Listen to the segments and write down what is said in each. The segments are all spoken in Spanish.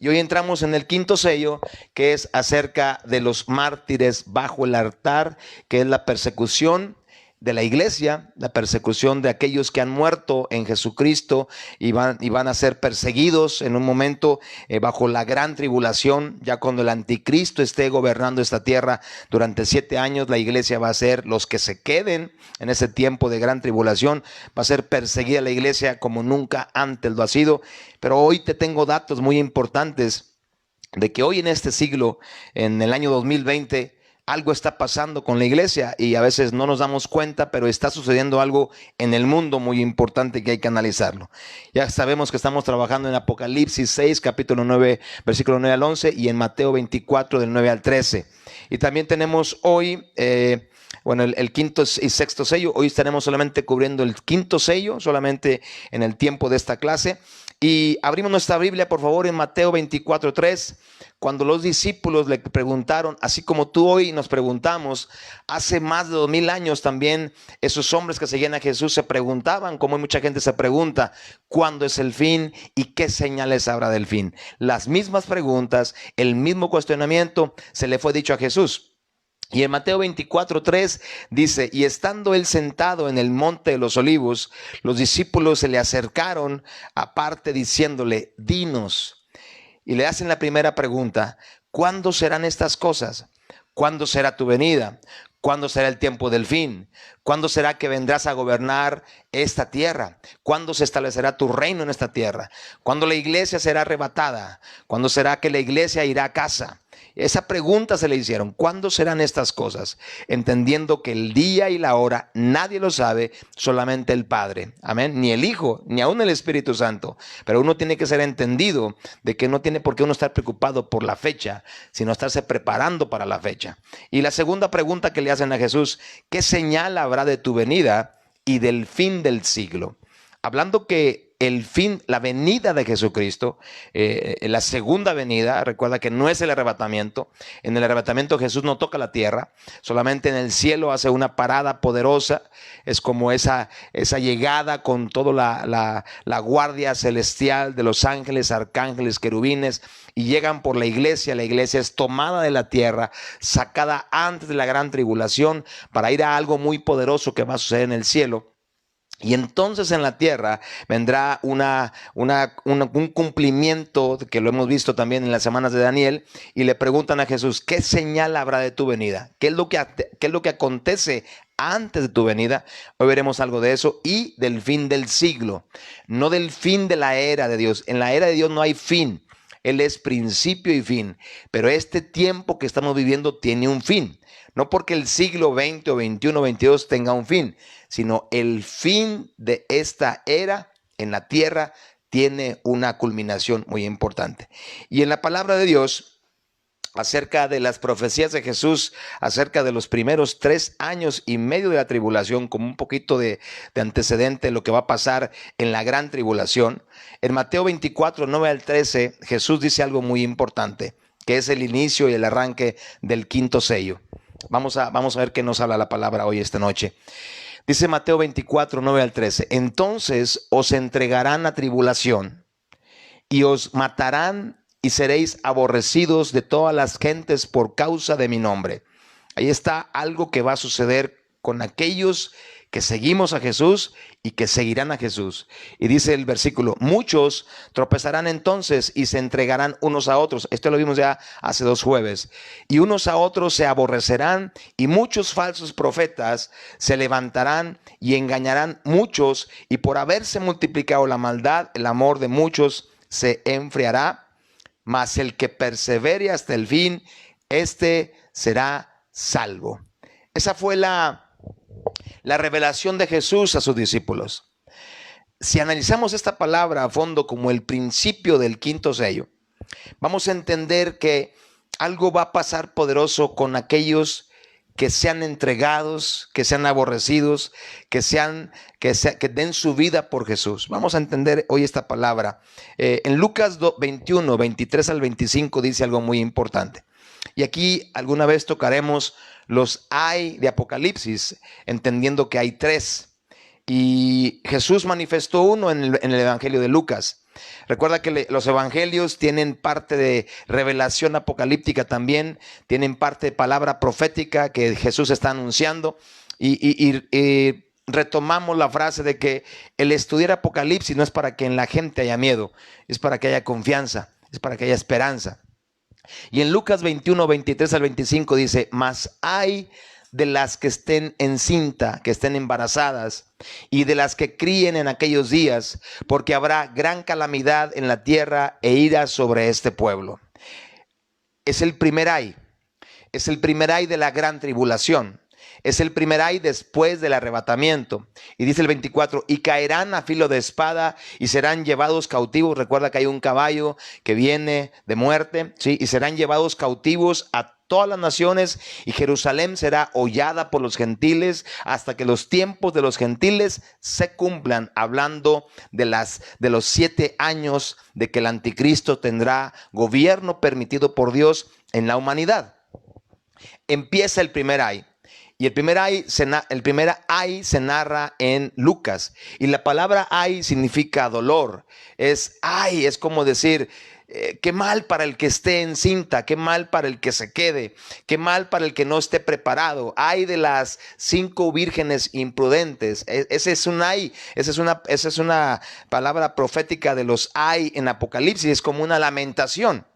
Y hoy entramos en el quinto sello, que es acerca de los mártires bajo el altar, que es la persecución de la iglesia, la persecución de aquellos que han muerto en Jesucristo y van a ser perseguidos en un momento bajo la gran tribulación. Ya cuando el anticristo esté gobernando esta tierra durante 7 años, la iglesia va a ser, los que se queden en ese tiempo de gran tribulación, va a ser perseguida la iglesia como nunca antes lo ha sido. Pero hoy te tengo datos muy importantes de que hoy en este siglo, en el año 2020, algo está pasando con la iglesia y a veces no nos damos cuenta, pero está sucediendo algo en el mundo muy importante que hay que analizarlo. Ya sabemos que estamos trabajando en Apocalipsis 6, capítulo 9, versículo 9 al 11, y en Mateo 24, del 9 al 13. Y también tenemos hoy el quinto y sexto sello. Hoy estaremos solamente cubriendo el quinto sello, solamente en el tiempo de esta clase. Y abrimos nuestra Biblia, por favor, en Mateo 24:3, cuando los discípulos le preguntaron, así como tú hoy nos preguntamos, hace más de 2000 años también esos hombres que seguían a Jesús se preguntaban, como hay mucha gente se pregunta, ¿cuándo es el fin y qué señales habrá del fin? Las mismas preguntas, el mismo cuestionamiento se le fue dicho a Jesús. Y en Mateo 24:3 dice, y estando él sentado en el monte de los olivos, los discípulos se le acercaron aparte diciéndole, dinos. Y le hacen la primera pregunta, ¿cuándo serán estas cosas? ¿Cuándo será tu venida? ¿Cuándo será el tiempo del fin? ¿Cuándo será que vendrás a gobernar esta tierra? ¿Cuándo se establecerá tu reino en esta tierra? ¿Cuándo la iglesia será arrebatada? ¿Cuándo será que la iglesia irá a casa? Esa pregunta se le hicieron, ¿cuándo serán estas cosas? Entendiendo que el día y la hora nadie lo sabe, solamente el Padre. Amén. Ni el Hijo, ni aún el Espíritu Santo. Pero uno tiene que ser entendido de que no tiene por qué uno estar preocupado por la fecha, sino estarse preparando para la fecha. Y la segunda pregunta que le hacen a Jesús, ¿qué señal habrá de tu venida y del fin del siglo? Hablando que el fin, la venida de Jesucristo, la segunda venida, recuerda que no es el arrebatamiento. En el arrebatamiento Jesús no toca la tierra, solamente en el cielo hace una parada poderosa. Es como esa llegada con toda la guardia celestial de los ángeles, arcángeles, querubines, y llegan por la iglesia. La iglesia es tomada de la tierra, sacada antes de la gran tribulación para ir a algo muy poderoso que va a suceder en el cielo. Y entonces en la tierra vendrá un cumplimiento que lo hemos visto también en las semanas de Daniel, y le preguntan a Jesús, ¿qué señal habrá de tu venida? ¿Qué es lo que acontece antes de tu venida? Hoy veremos algo de eso y del fin del siglo, no del fin de la era de Dios. En la era de Dios no hay fin. Él es principio y fin, pero este tiempo que estamos viviendo tiene un fin. No porque el siglo XX o XXI o XXII tenga un fin, sino el fin de esta era en la tierra tiene una culminación muy importante. Y en la palabra de Dios, acerca de las profecías de Jesús, acerca de los primeros 3 años y medio de la tribulación, como un poquito de antecedente de lo que va a pasar en la gran tribulación. En Mateo 24, 9 al 13, Jesús dice algo muy importante, que es el inicio y el arranque del quinto sello. Vamos a ver qué nos habla la palabra hoy esta noche. Dice Mateo 24, 9 al 13, entonces os entregarán a tribulación y os matarán y seréis aborrecidos de todas las gentes por causa de mi nombre. Ahí está algo que va a suceder con aquellos que seguimos a Jesús y que seguirán a Jesús. Y dice el versículo, muchos tropezarán entonces y se entregarán unos a otros. Esto lo vimos ya hace 2 jueves. Y unos a otros se aborrecerán y muchos falsos profetas se levantarán y engañarán muchos, y por haberse multiplicado la maldad, el amor de muchos se enfriará, mas el que persevere hasta el fin, este será salvo. Esa fue la revelación de Jesús a sus discípulos. Si analizamos esta palabra a fondo como el principio del quinto sello, vamos a entender que algo va a pasar poderoso con aquellos que sean entregados, que sean aborrecidos, que den su vida por Jesús. Vamos a entender hoy esta palabra. En Lucas 21, 23 al 25 dice algo muy importante. Y aquí alguna vez tocaremos los ay de Apocalipsis, entendiendo que hay 3. Y Jesús manifestó uno en el Evangelio de Lucas. Recuerda que los evangelios tienen parte de revelación apocalíptica también, tienen parte de palabra profética que Jesús está anunciando y retomamos la frase de que el estudiar Apocalipsis no es para que en la gente haya miedo, es para que haya confianza, es para que haya esperanza. Y en Lucas 21, 23 al 25 dice: mas hay de las que estén encinta, que estén embarazadas, y de las que críen en aquellos días, porque habrá gran calamidad en la tierra e ira sobre este pueblo. Es el primer ay, es el primer ay de la gran tribulación. Es el primer ay después del arrebatamiento. Y dice el 24: y caerán a filo de espada y serán llevados cautivos. Recuerda que hay un caballo que viene de muerte, ¿sí? Y serán llevados cautivos a todas las naciones, y Jerusalén será hollada por los gentiles hasta que los tiempos de los gentiles se cumplan. Hablando de los 7 años de que el anticristo tendrá gobierno permitido por Dios en la humanidad. Empieza el primer ay. Y el primer ay se narra en Lucas. Y la palabra ay significa dolor. Es como decir, qué mal para el que esté encinta, qué mal para el que se quede, qué mal para el que no esté preparado. Ay de las 5 vírgenes imprudentes. Ese es un ay, esa es una palabra profética de los ay en Apocalipsis. Es como una lamentación.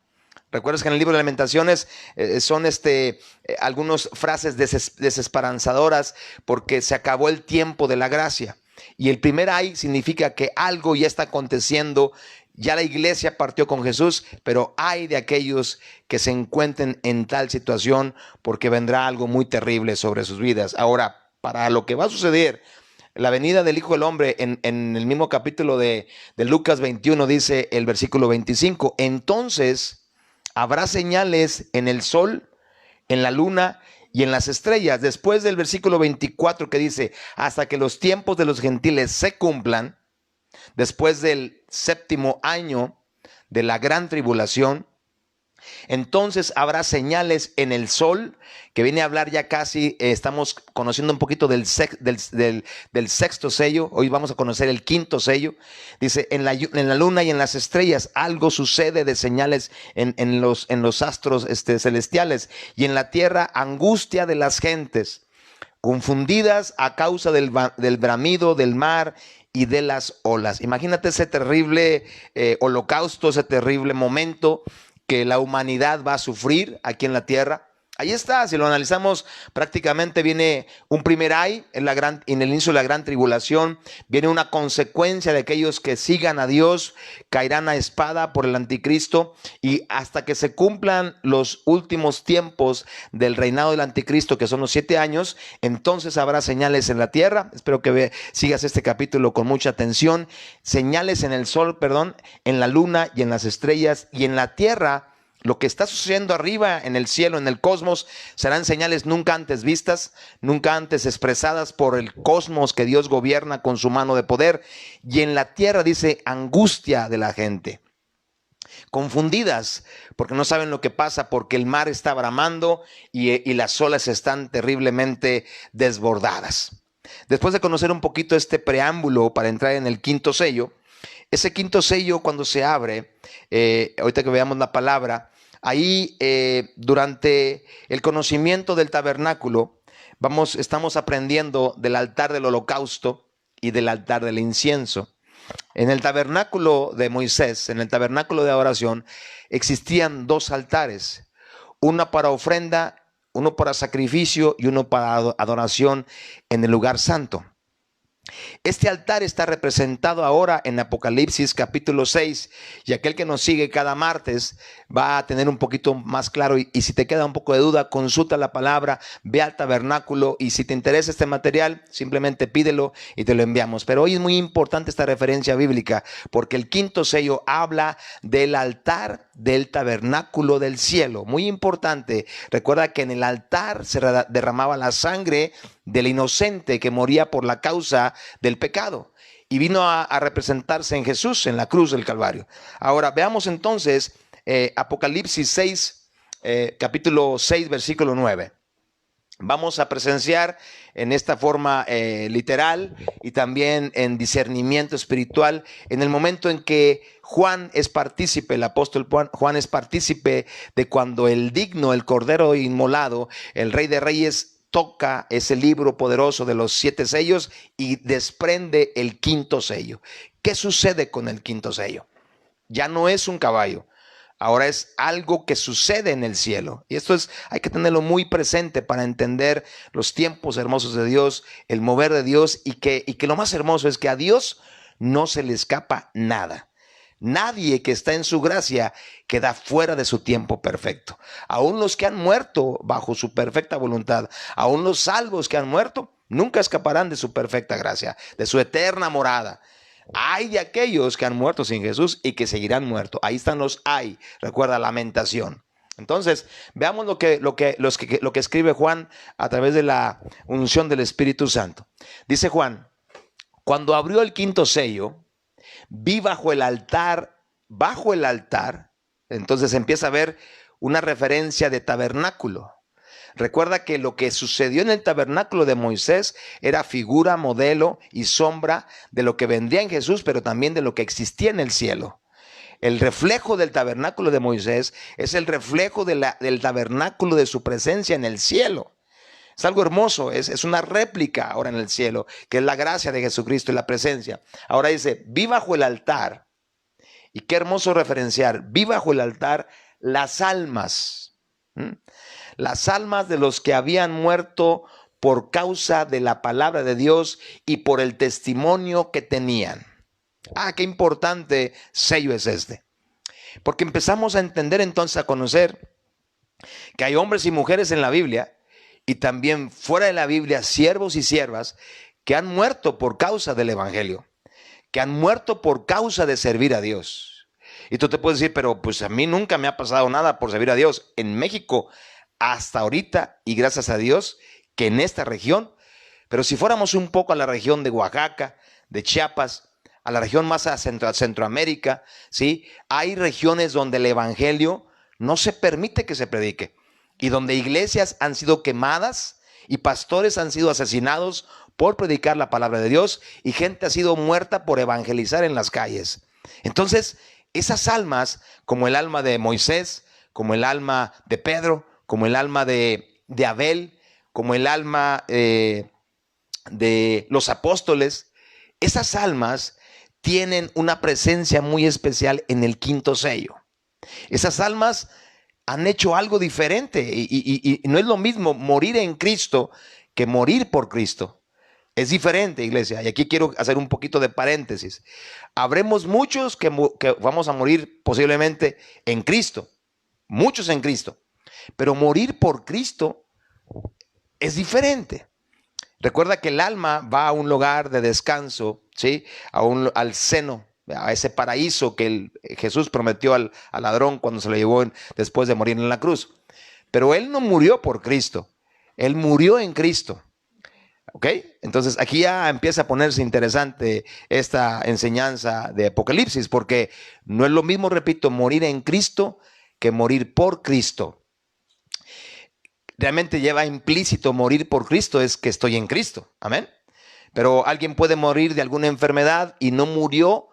Recuerdas que en el libro de Lamentaciones son algunas frases desesperanzadoras porque se acabó el tiempo de la gracia. Y el primer ay significa que algo ya está aconteciendo. Ya la iglesia partió con Jesús, pero ay de aquellos que se encuentren en tal situación, porque vendrá algo muy terrible sobre sus vidas. Ahora, para lo que va a suceder, la venida del Hijo del Hombre, en el mismo capítulo de Lucas 21, dice el versículo 25: entonces habrá señales en el sol, en la luna y en las estrellas. Después del versículo 24 que dice: hasta que los tiempos de los gentiles se cumplan, después del 7º año de la gran tribulación, entonces habrá señales en el sol, que viene a hablar ya casi, estamos conociendo un poquito del 6º sello. Hoy vamos a conocer el 5º sello. Dice: en la luna y en las estrellas algo sucede de señales en los astros celestiales, y en la tierra angustia de las gentes, confundidas a causa del bramido del mar y de las olas. Imagínate ese terrible holocausto, ese terrible momento que la humanidad va a sufrir aquí en la tierra. Ahí está, si lo analizamos, prácticamente viene un primer ay en el inicio de la gran tribulación. Viene una consecuencia de aquellos que sigan a Dios, caerán a espada por el anticristo, y hasta que se cumplan los últimos tiempos del reinado del anticristo, que son los 7 años, entonces habrá señales en la tierra. Espero que sigas este capítulo con mucha atención. Señales en el sol, en la luna y en las estrellas, y en la tierra. Lo que está sucediendo arriba en el cielo, en el cosmos, serán señales nunca antes vistas, nunca antes expresadas por el cosmos que Dios gobierna con su mano de poder. Y en la tierra, dice, angustia de la gente. Confundidas porque no saben lo que pasa, porque el mar está bramando y las olas están terriblemente desbordadas. Después de conocer un poquito este preámbulo para entrar en el 5º sello, ese 5º sello, cuando se abre, ahorita que veamos la palabra, ahí durante el conocimiento del tabernáculo, estamos aprendiendo del altar del holocausto y del altar del incienso. En el tabernáculo de Moisés, en el tabernáculo de adoración, existían 2 altares: uno para ofrenda, uno para sacrificio y uno para adoración en el lugar santo. Este altar está representado ahora en Apocalipsis capítulo 6, y aquel que nos sigue cada martes va a tener un poquito más claro, y si te queda un poco de duda, consulta la palabra, ve al tabernáculo, y si te interesa este material, simplemente pídelo y te lo enviamos. Pero hoy es muy importante esta referencia bíblica, porque el 5º sello habla del altar del tabernáculo del cielo. Muy importante. Recuerda que en el altar se derramaba la sangre del inocente que moría por la causa del pecado, y vino a representarse en Jesús en la cruz del Calvario. Ahora veamos entonces Apocalipsis 6, capítulo 6, versículo 9. vamos a presenciar en esta forma literal y también en discernimiento espiritual, en el momento en que Juan es partícipe, el apóstol Juan es partícipe de cuando el digno, el cordero inmolado, el Rey de Reyes, toca ese libro poderoso de los 7 sellos y desprende el quinto sello. ¿Qué sucede con el quinto sello? Ya no es un caballo. Ahora es algo que sucede en el cielo. Y esto hay que tenerlo muy presente para entender los tiempos hermosos de Dios, el mover de Dios y que lo más hermoso es que a Dios no se le escapa nada. Nadie que está en su gracia queda fuera de su tiempo perfecto. Aún los que han muerto bajo su perfecta voluntad, aún los salvos que han muerto, nunca escaparán de su perfecta gracia, de su eterna morada. Hay de aquellos que han muerto sin Jesús y que seguirán muertos. Ahí están los hay. Recuerda, lamentación. Entonces, veamos lo que escribe Juan a través de la unción del Espíritu Santo. Dice Juan: cuando abrió el quinto sello, vi bajo el altar, entonces empieza a ver una referencia de tabernáculo. Recuerda que lo que sucedió en el tabernáculo de Moisés era figura, modelo y sombra de lo que vendría en Jesús, pero también de lo que existía en el cielo. El reflejo del tabernáculo de Moisés es el reflejo del tabernáculo de su presencia en el cielo. Es algo hermoso, es una réplica ahora en el cielo, que es la gracia de Jesucristo y la presencia. Ahora dice: vi bajo el altar, y qué hermoso referenciar, vi bajo el altar las almas. Las almas de los que habían muerto por causa de la palabra de Dios y por el testimonio que tenían. Qué importante sello es este. Porque empezamos a entender entonces, a conocer que hay hombres y mujeres en la Biblia y también fuera de la Biblia, siervos y siervas que han muerto por causa del evangelio, que han muerto por causa de servir a Dios. Y tú te puedes decir: pero pues a mí nunca me ha pasado nada por servir a Dios. En México, hasta ahorita, y gracias a Dios, que en esta región, pero si fuéramos un poco a la región de Oaxaca, de Chiapas, a la región más a Centroamérica, ¿sí? Hay regiones donde el evangelio no se permite que se predique y donde iglesias han sido quemadas y pastores han sido asesinados por predicar la palabra de Dios y gente ha sido muerta por evangelizar en las calles. Entonces, esas almas, como el alma de Moisés, como el alma de Pedro, como el alma de Abel, como el alma de los apóstoles, esas almas tienen una presencia muy especial en el quinto sello. Esas almas han hecho algo diferente y no es lo mismo morir en Cristo que morir por Cristo. Es diferente, iglesia, y aquí quiero hacer un poquito de paréntesis. Habremos muchos que vamos a morir posiblemente en Cristo, muchos en Cristo. Pero morir por Cristo es diferente. Recuerda que el alma va a un lugar de descanso, ¿sí? Al seno, a ese paraíso que Jesús prometió al ladrón cuando se lo llevó después de morir en la cruz. Pero él no murió por Cristo, él murió en Cristo. ¿Ok? Entonces aquí ya empieza a ponerse interesante esta enseñanza de Apocalipsis, porque no es lo mismo, repito, morir en Cristo que morir por Cristo. Realmente lleva implícito morir por Cristo, es que estoy en Cristo. Amén. Pero alguien puede morir de alguna enfermedad y no murió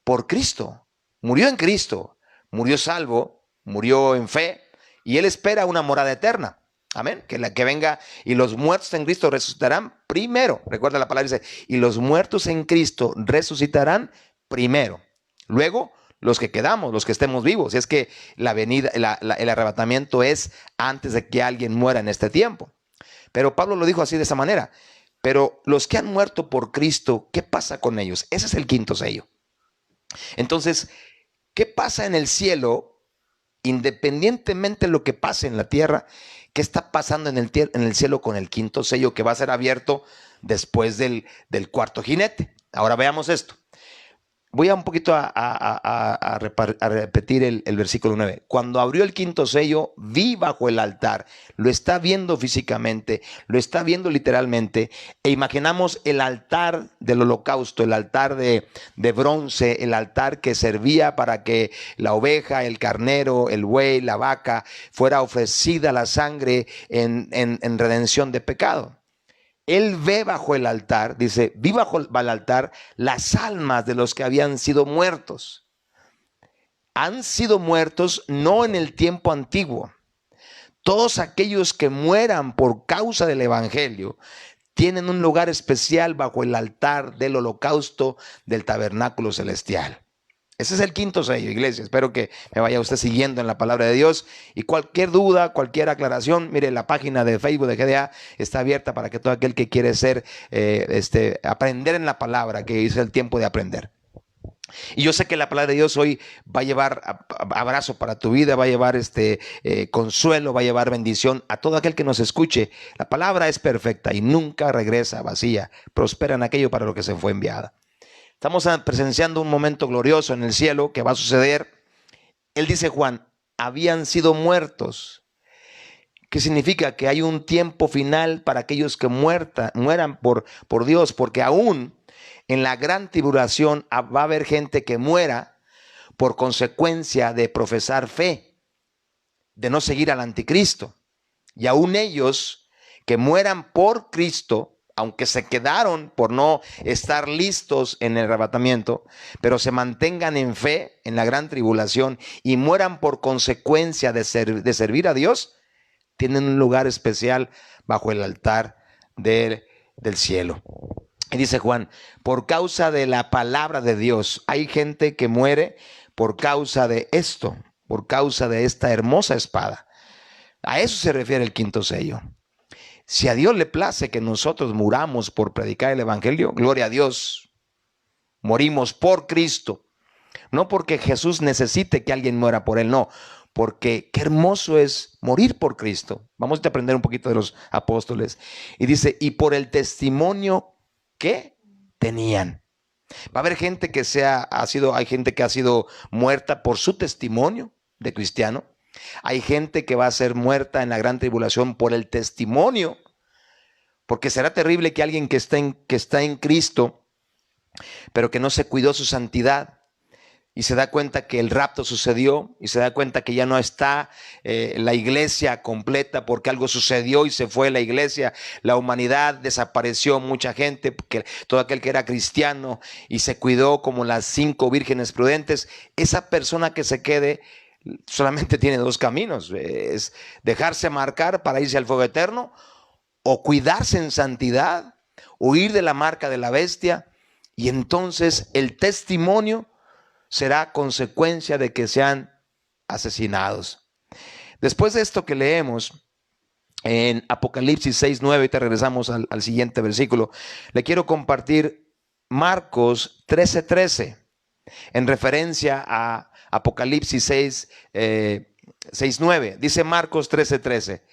por Cristo. Murió en Cristo, murió salvo, murió en fe y él espera una morada eterna. Amén. Que venga y los muertos en Cristo resucitarán primero. Recuerda la palabra, dice: y los muertos en Cristo resucitarán primero. Luego, los que quedamos, los que estemos vivos. Y es que la venida, el arrebatamiento es antes de que alguien muera en este tiempo. Pero Pablo lo dijo así, de esa manera. Pero los que han muerto por Cristo, ¿qué pasa con ellos? Ese es el quinto sello. Entonces, ¿qué pasa en el cielo? Independientemente de lo que pase en la tierra, ¿qué está pasando en el cielo con el quinto sello que va a ser abierto después del cuarto jinete? Ahora veamos esto. Voy a un poquito a repetir el versículo 9. Cuando abrió el quinto sello, vi bajo el altar. Lo está viendo físicamente, lo está viendo literalmente. E imaginamos el altar del holocausto, el altar de bronce, el altar que servía para que la oveja, el carnero, el buey, la vaca, fuera ofrecida la sangre en redención de pecado. Él ve bajo el altar, dice, vi bajo el altar las almas de los que habían sido muertos. Han sido muertos no en el tiempo antiguo. Todos aquellos que mueran por causa del evangelio tienen un lugar especial bajo el altar del holocausto del tabernáculo celestial. Ese es el quinto sello, iglesia. Espero que me vaya usted siguiendo en la palabra de Dios. Y cualquier duda, cualquier aclaración, mire, la página de Facebook de GDA está abierta para que todo aquel que quiere aprender en la palabra, que es el tiempo de aprender. Y yo sé que la palabra de Dios hoy va a llevar abrazo para tu vida, va a llevar consuelo, va a llevar bendición a todo aquel que nos escuche. La palabra es perfecta y nunca regresa vacía. Prospera en aquello para lo que se fue enviada. Estamos presenciando un momento glorioso en el cielo que va a suceder. Él dice, Juan, habían sido muertos. ¿Qué significa? Que hay un tiempo final para aquellos que mueran por Dios, porque aún en la gran tribulación va a haber gente que muera por consecuencia de profesar fe, de no seguir al anticristo. Y aún ellos que mueran por Cristo, aunque se quedaron por no estar listos en el arrebatamiento, pero se mantengan en fe en la gran tribulación y mueran por consecuencia de servir a Dios, tienen un lugar especial bajo el altar del cielo. Y dice Juan, por causa de la palabra de Dios, hay gente que muere por causa de esto, por causa de esta hermosa espada. A eso se refiere el quinto sello. Si a Dios le place que nosotros muramos por predicar el evangelio, gloria a Dios. Morimos por Cristo. No porque Jesús necesite que alguien muera por él, no. Porque qué hermoso es morir por Cristo. Vamos a aprender un poquito de los apóstoles. Y dice, y por el testimonio que tenían. Va a haber gente que hay gente que ha sido muerta por su testimonio de cristiano. Hay gente que va a ser muerta en la gran tribulación por el testimonio, porque será terrible que alguien que está en Cristo, pero que no se cuidó su santidad y se da cuenta que el rapto sucedió y se da cuenta que ya no está la iglesia completa porque algo sucedió y se fue la iglesia, la humanidad desapareció, mucha gente, porque todo aquel que era cristiano y se cuidó como las 5 vírgenes prudentes, esa persona que se quede solamente tiene 2 caminos, es dejarse marcar para irse al fuego eterno o cuidarse en santidad, huir de la marca de la bestia, y entonces el testimonio será consecuencia de que sean asesinados. Después de esto que leemos en Apocalipsis 6:9, te regresamos al siguiente versículo, le quiero compartir Marcos 13:13, en referencia a Apocalipsis 6:9. Dice Marcos 13:13,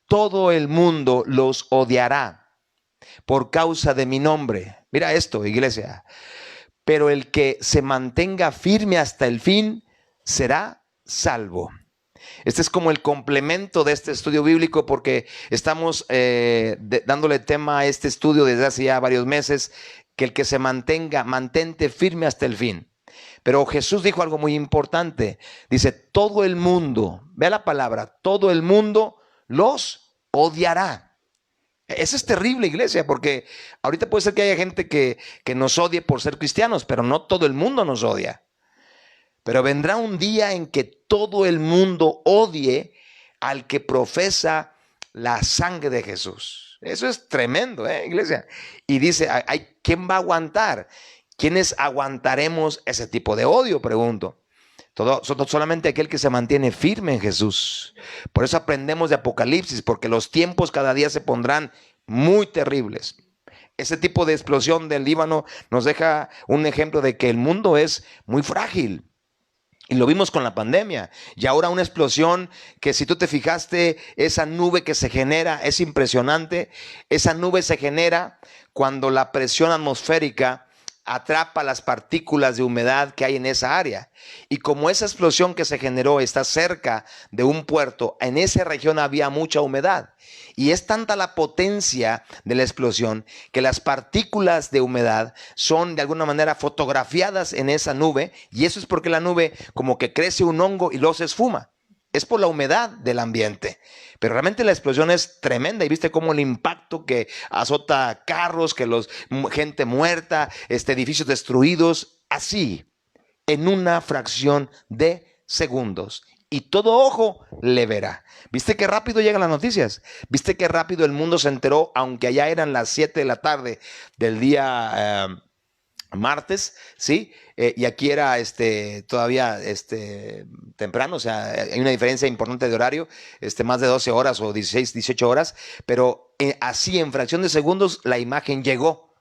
todo el mundo los odiará por causa de mi nombre. Mira esto, iglesia. Pero el que se mantenga firme hasta el fin será salvo. Este es como el complemento de este estudio bíblico, porque estamos dándole tema a este estudio desde hace ya varios meses, que el que se mantente firme hasta el fin. Pero Jesús dijo algo muy importante. Dice, todo el mundo, vea la palabra, todo el mundo los odiará. Eso es terrible, iglesia, porque ahorita puede ser que haya gente que nos odie por ser cristianos, pero no todo el mundo nos odia. Pero vendrá un día en que todo el mundo odie al que profesa la sangre de Jesús. Eso es tremendo, iglesia. Y dice, ¿quién va a aguantar? ¿Quiénes aguantaremos ese tipo de odio? Pregunto. Solamente aquel que se mantiene firme en Jesús. Por eso aprendemos de Apocalipsis, porque los tiempos cada día se pondrán muy terribles. Ese tipo de explosión del Líbano nos deja un ejemplo de que el mundo es muy frágil. Y lo vimos con la pandemia. Y ahora una explosión que, si tú te fijaste, esa nube que se genera es impresionante. Esa nube se genera cuando la presión atmosférica atrapa las partículas de humedad que hay en esa área. Y como esa explosión que se generó está cerca de un puerto, en esa región había mucha humedad. Y es tanta la potencia de la explosión que las partículas de humedad son de alguna manera fotografiadas en esa nube. Y eso es porque la nube como que crece un hongo y luego se esfuma. Es por la humedad del ambiente. Pero realmente la explosión es tremenda. Y viste cómo el impacto que azota carros, que gente muerta, edificios destruidos, así, en una fracción de segundos. Y todo ojo le verá. ¿Viste qué rápido llegan las noticias? ¿Viste qué rápido el mundo se enteró, aunque allá eran las 7 de la tarde del día martes, ¿sí? Y aquí era todavía temprano, o sea, hay una diferencia importante de horario, más de 12 horas o 16, 18 horas, pero así en fracción de segundos la imagen llegó.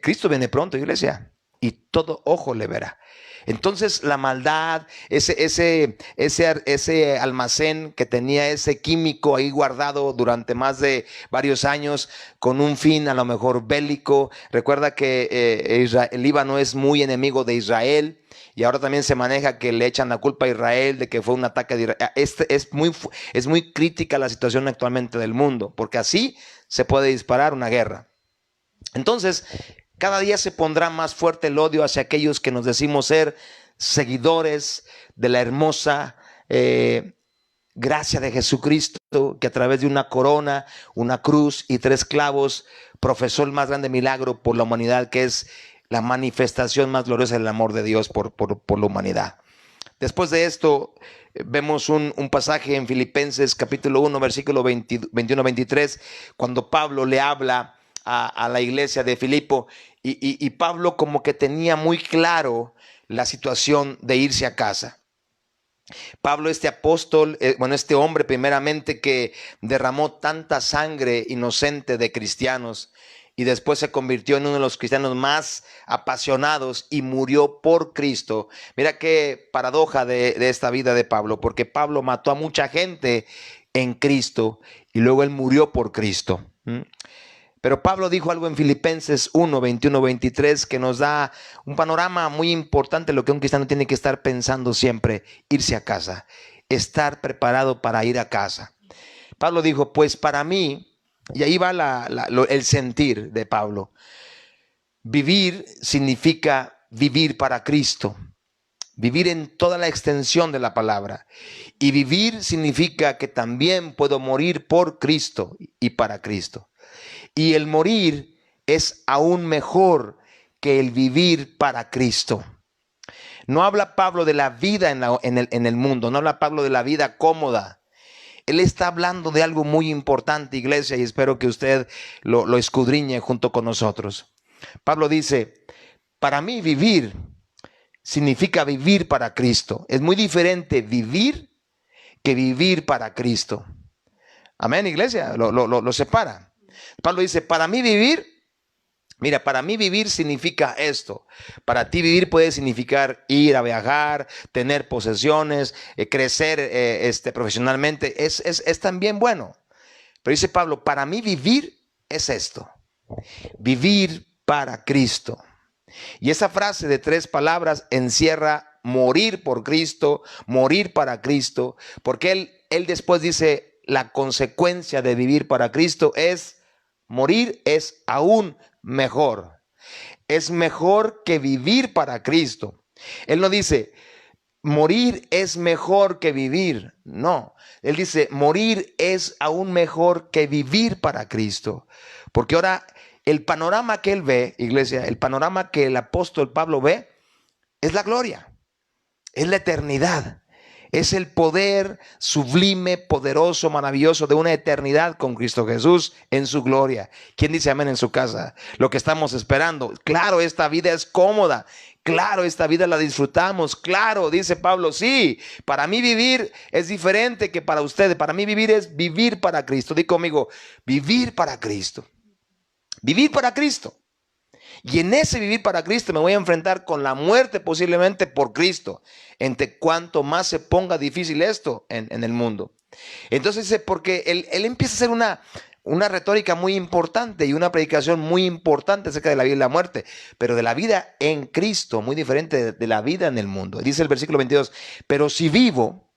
Cristo viene pronto, iglesia, y todo ojo le verá. Entonces la maldad, ese almacén que tenía ese químico ahí guardado durante más de varios años con un fin a lo mejor bélico. Recuerda que el Líbano es muy enemigo de Israel. Y ahora también se maneja que le echan la culpa a Israel de que fue un ataque de Israel. Es muy crítica la situación actualmente del mundo, porque así se puede disparar una guerra. Entonces, cada día se pondrá más fuerte el odio hacia aquellos que nos decimos ser seguidores de la hermosa gracia de Jesucristo, que a través de una corona, una cruz y 3 clavos profesó el más grande milagro por la humanidad, que es la manifestación más gloriosa del amor de Dios por la humanidad. Después de esto, vemos un pasaje en Filipenses capítulo 1, versículo 21-23, cuando Pablo le habla a la iglesia de Filipo, y Pablo como que tenía muy claro la situación de irse a casa. Pablo, este apóstol, este hombre primeramente que derramó tanta sangre inocente de cristianos y después se convirtió en uno de los cristianos más apasionados y murió por Cristo. Mira qué paradoja de esta vida de Pablo, porque Pablo mató a mucha gente en Cristo y luego él murió por Cristo. Pero Pablo dijo algo en Filipenses 1, 21, 23 que nos da un panorama muy importante de lo que un cristiano tiene que estar pensando siempre: irse a casa, estar preparado para ir a casa. Pablo dijo, pues para mí, y ahí va el sentir de Pablo, vivir significa vivir para Cristo, vivir en toda la extensión de la palabra. Y vivir significa que también puedo morir por Cristo y para Cristo. Y el morir es aún mejor que el vivir para Cristo. No habla Pablo de la vida en el mundo, no habla Pablo de la vida cómoda. Él está hablando de algo muy importante, iglesia, y espero que usted lo escudriñe junto con nosotros. Pablo dice, para mí vivir significa vivir para Cristo. Es muy diferente vivir que vivir para Cristo. Amén, iglesia, lo separa. Pablo dice, para mí vivir, mira, para mí vivir significa esto. Para ti vivir puede significar ir a viajar, tener posesiones, crecer profesionalmente. Es también bueno. Pero dice Pablo, para mí vivir es esto. Vivir para Cristo. Y esa frase de 3 palabras encierra morir por Cristo, morir para Cristo. Porque él después dice, la consecuencia de vivir para Cristo es morir, es aún mejor. Es mejor que vivir para Cristo. Él no dice, morir es mejor que vivir. No, él dice, morir es aún mejor que vivir para Cristo. Porque ahora el panorama que él ve, iglesia, el panorama que el apóstol Pablo ve, es la gloria, es la eternidad. Es el poder sublime, poderoso, maravilloso de una eternidad con Cristo Jesús en su gloria. ¿Quién dice amén en su casa? Lo que estamos esperando. Claro, esta vida es cómoda. Claro, esta vida la disfrutamos. Claro, dice Pablo, sí, para mí vivir es diferente que para ustedes. Para mí vivir es vivir para Cristo. Di conmigo, vivir para Cristo. Vivir para Cristo. Y en ese vivir para Cristo me voy a enfrentar con la muerte posiblemente por Cristo. Entre cuanto más se ponga difícil esto en el mundo. Entonces, porque él empieza a hacer Una retórica muy importante y una predicación muy importante acerca de la vida y la muerte, pero de la vida en Cristo, muy diferente de la vida en el mundo. Dice el versículo 22, pero si vivo,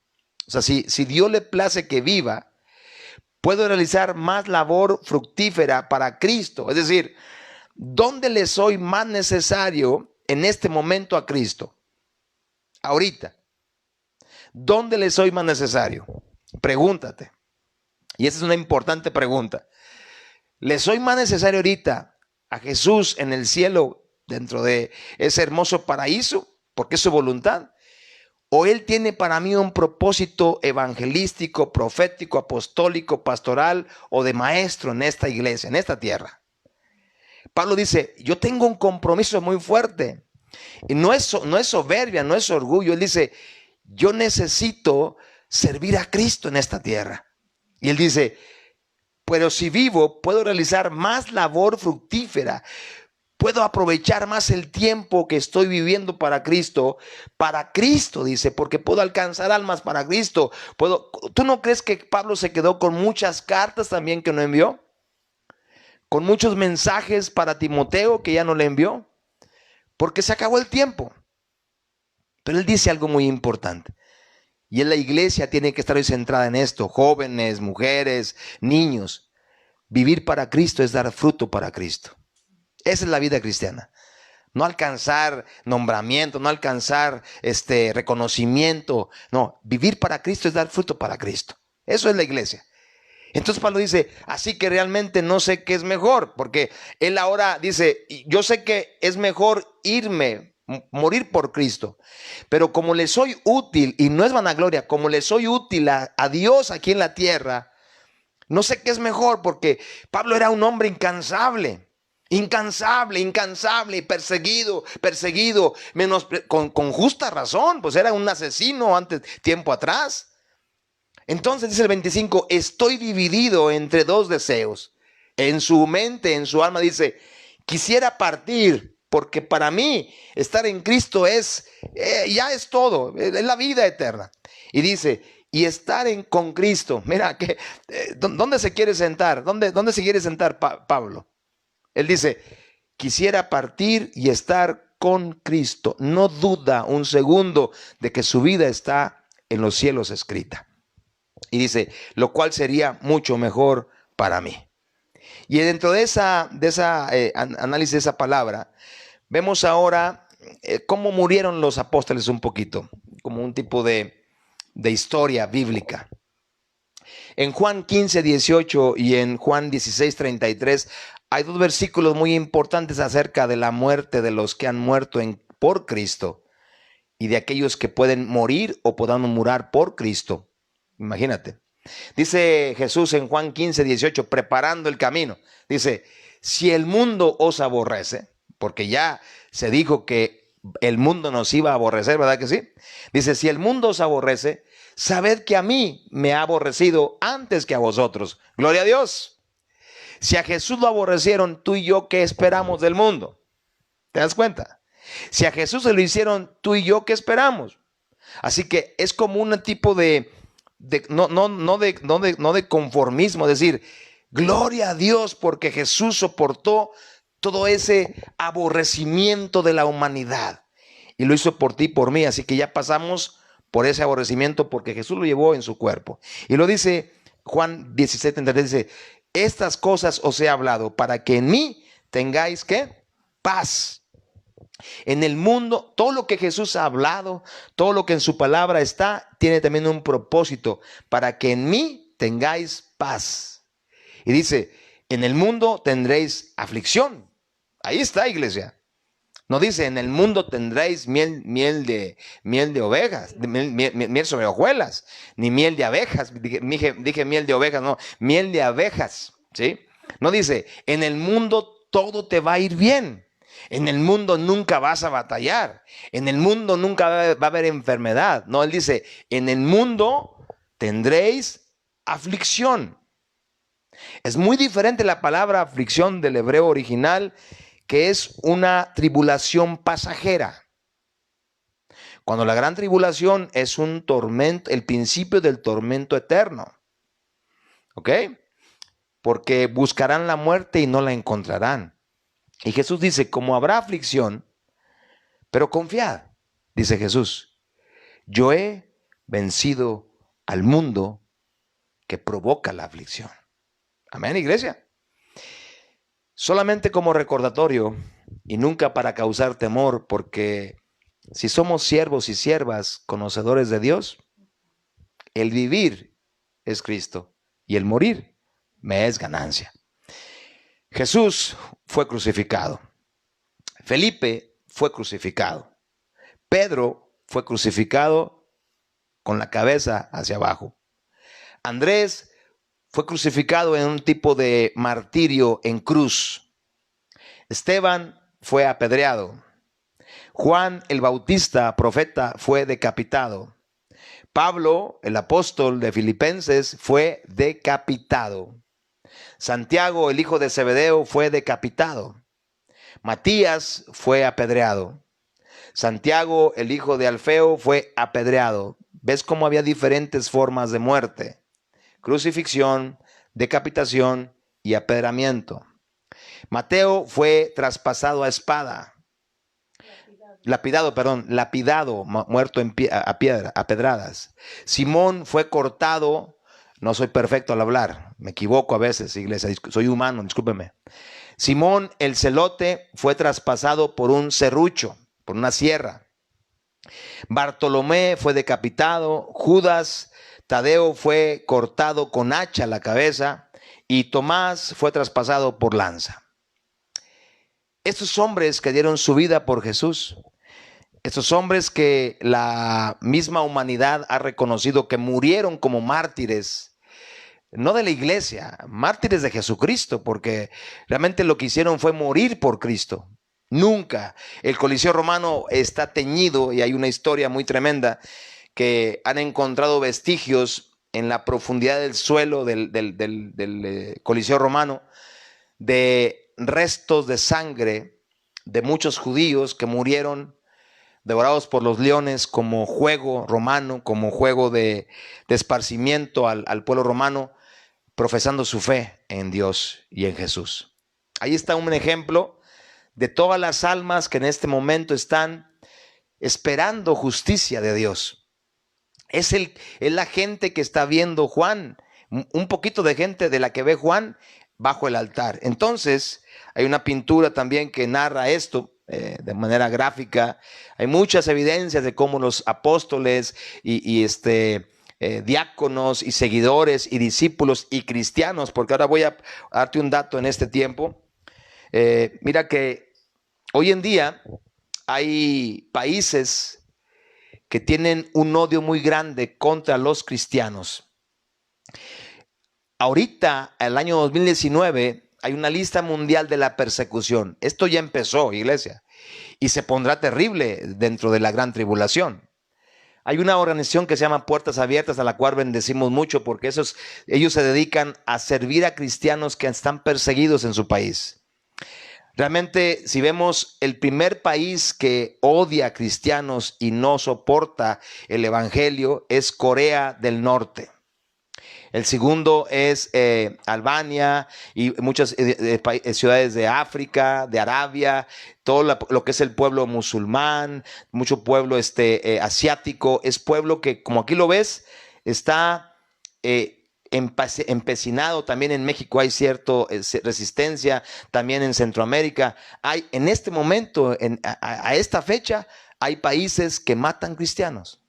o sea, si Dios le place que viva, puedo realizar más labor fructífera para Cristo. Es decir, ¿dónde le soy más necesario en este momento a Cristo? Ahorita. ¿Dónde le soy más necesario? Pregúntate. Y esa es una importante pregunta. ¿Le soy más necesario ahorita a Jesús en el cielo, dentro de ese hermoso paraíso, porque es su voluntad? ¿O Él tiene para mí un propósito evangelístico, profético, apostólico, pastoral o de maestro en esta iglesia, en esta tierra? Pablo dice, yo tengo un compromiso muy fuerte. Y no es soberbia, no es orgullo. Él dice, yo necesito servir a Cristo en esta tierra. Y él dice, pero si vivo, puedo realizar más labor fructífera. Puedo aprovechar más el tiempo que estoy viviendo para Cristo, dice, porque puedo alcanzar almas para Cristo. ¿Tú no crees que Pablo se quedó con muchas cartas también que no envió? Con muchos mensajes para Timoteo que ya no le envió, porque se acabó el tiempo. Pero él dice algo muy importante. Y en la iglesia tiene que estar hoy centrada en esto. Jóvenes, mujeres, niños. Vivir para Cristo es dar fruto para Cristo. Esa es la vida cristiana. No alcanzar nombramiento, no alcanzar reconocimiento. No, vivir para Cristo es dar fruto para Cristo. Eso es la iglesia. Entonces Pablo dice, así que realmente no sé qué es mejor, porque él ahora dice, yo sé que es mejor irme, morir por Cristo, pero como le soy útil, y no es vanagloria, como le soy útil a Dios aquí en la tierra, no sé qué es mejor, porque Pablo era un hombre incansable, perseguido, con justa razón, pues era un asesino tiempo atrás. Entonces dice el 25, estoy dividido entre dos deseos. En su mente, en su alma dice, quisiera partir, porque para mí estar en Cristo ya es todo, es la vida eterna. Y dice, y estar con Cristo, mira, ¿dónde se quiere sentar? ¿Dónde se quiere sentar Pablo? Él dice, quisiera partir y estar con Cristo. No duda un segundo de que su vida está en los cielos escrita. Y dice, lo cual sería mucho mejor para mí. Y dentro de esa análisis de esa palabra, vemos ahora cómo murieron los apóstoles un poquito, como un tipo de historia bíblica. En Juan 15:18 y en Juan 16:33 hay dos versículos muy importantes acerca de la muerte de los que han muerto por Cristo y de aquellos que pueden morir o podamos morir por Cristo. Imagínate. Dice Jesús en Juan 15:18, preparando el camino. Dice, si el mundo os aborrece, porque ya se dijo que el mundo nos iba a aborrecer, ¿verdad que sí? Dice, si el mundo os aborrece, sabed que a mí me ha aborrecido antes que a vosotros. Gloria a Dios. Si a Jesús lo aborrecieron, tú y yo, ¿qué esperamos del mundo? ¿Te das cuenta? Si a Jesús se lo hicieron, tú y yo, ¿qué esperamos? Así que es como un tipo no de conformismo, es decir, gloria a Dios porque Jesús soportó todo ese aborrecimiento de la humanidad y lo hizo por ti y por mí, así que ya pasamos por ese aborrecimiento porque Jesús lo llevó en su cuerpo. Y lo dice Juan 17:33, dice, estas cosas os he hablado para que en mí tengáis, ¿qué? Paz. En el mundo, todo lo que Jesús ha hablado, todo lo que en su palabra está, tiene también un propósito, para que en mí tengáis paz. Y dice, en el mundo tendréis aflicción. Ahí está, iglesia. No dice, en el mundo tendréis miel de ovejas, miel sobre hojuelas, ni miel de abejas. Dije miel de ovejas, no, miel de abejas, ¿sí? No dice, en el mundo todo te va a ir bien. En el mundo nunca vas a batallar. En el mundo nunca va a haber enfermedad. No, él dice, en el mundo tendréis aflicción. Es muy diferente la palabra aflicción del hebreo original, que es una tribulación pasajera. Cuando la gran tribulación es un tormento, el principio del tormento eterno. ¿Ok? porque buscarán la muerte y no la encontrarán. Y Jesús dice, como habrá aflicción, pero confiad, dice Jesús, yo he vencido al mundo que provoca la aflicción. Amén, iglesia. Solamente como recordatorio y nunca para causar temor, porque si somos siervos y siervas conocedores de Dios, el vivir es Cristo y el morir me es ganancia. Jesús fue crucificado. Felipe fue crucificado. Pedro fue crucificado con la cabeza hacia abajo. Andrés fue crucificado en un tipo de martirio en cruz. Esteban fue apedreado. Juan el Bautista, profeta, fue decapitado. Pablo, el apóstol de Filipenses, fue decapitado. Santiago, el hijo de Zebedeo, fue decapitado. Matías fue apedreado. Santiago, el hijo de Alfeo, fue apedreado. ¿Ves cómo había diferentes formas de muerte? Crucifixión, decapitación y apedramiento. Mateo fue traspasado a espada. Lapidado, muerto a pedradas. Simón fue cortado. No soy perfecto al hablar, me equivoco a veces, iglesia, soy humano, discúlpeme. Simón el celote fue traspasado por un serrucho, por una sierra. Bartolomé fue decapitado. Judas Tadeo fue cortado con hacha la cabeza y Tomás fue traspasado por lanza. Estos hombres que dieron su vida por Jesús, estos hombres que la misma humanidad ha reconocido que murieron como mártires, no de la iglesia, mártires de Jesucristo, porque realmente lo que hicieron fue morir por Cristo. Nunca. El Coliseo Romano está teñido y hay una historia muy tremenda que han encontrado vestigios en la profundidad del suelo del Coliseo Romano de restos de sangre de muchos judíos que murieron devorados por los leones como juego romano, como juego de esparcimiento al pueblo romano, profesando su fe en Dios y en Jesús. Ahí está un ejemplo de todas las almas que en este momento están esperando justicia de Dios. Es la gente que está viendo Juan, un poquito de gente de la que ve Juan bajo el altar. Entonces, hay una pintura también que narra esto de manera gráfica. Hay muchas evidencias de cómo los apóstoles y diáconos y seguidores y discípulos y cristianos, porque ahora voy a darte un dato en este tiempo. Mira que hoy en día hay países que tienen un odio muy grande contra los cristianos. Ahorita, el año 2019, hay una lista mundial de la persecución. Esto ya empezó, iglesia, y se pondrá terrible dentro de la gran tribulación. Hay una organización que se llama Puertas Abiertas, a la cual bendecimos mucho, porque ellos se dedican a servir a cristianos que están perseguidos en su país. Realmente, si vemos, el primer país que odia a cristianos y no soporta el evangelio es Corea del Norte. El segundo es Albania y muchas ciudades de África, de Arabia, todo lo que es el pueblo musulmán, mucho pueblo asiático. Es pueblo que, como aquí lo ves, está empecinado. También en México hay cierta resistencia, también en Centroamérica. Hay en este momento, a esta fecha, hay países que matan cristianos,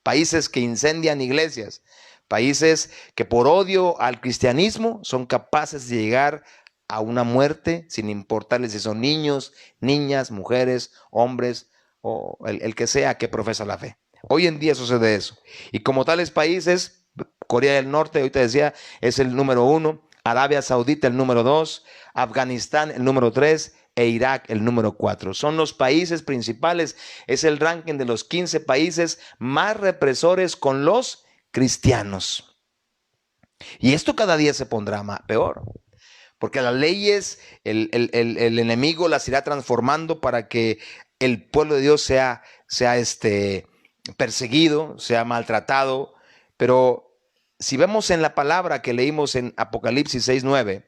países que incendian iglesias, países que por odio al cristianismo son capaces de llegar a una muerte sin importarles si son niños, niñas, mujeres, hombres o el que sea que profesa la fe. Hoy en día sucede eso. Y como tales países, Corea del Norte, ahorita decía, es el número 1, Arabia Saudita el número 2, Afganistán el número 3 e Irak el número 4. Son los países principales, es el ranking de los 15 países más represores con los cristianos. Y esto cada día se pondrá peor, porque las leyes, el enemigo las irá transformando para que el pueblo de Dios sea perseguido, sea maltratado. Pero si vemos en la palabra que leímos en Apocalipsis 6:9,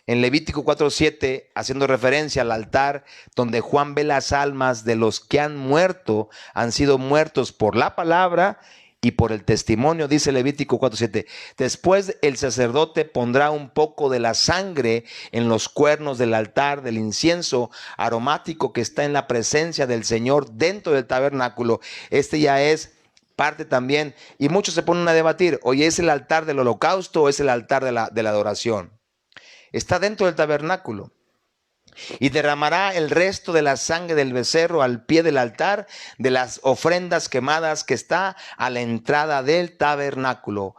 en Levítico 4:7, haciendo referencia al altar donde Juan ve las almas de los que han muerto, han sido muertos por la palabra y por el testimonio, dice Levítico 4:7. Después el sacerdote pondrá un poco de la sangre en los cuernos del altar del incienso aromático que está en la presencia del Señor dentro del tabernáculo. Este ya es parte también, y muchos se ponen a debatir, oye, ¿es el altar del holocausto o es el altar de la adoración? Está dentro del tabernáculo. Y derramará el resto de la sangre del becerro al pie del altar de las ofrendas quemadas que está a la entrada del tabernáculo,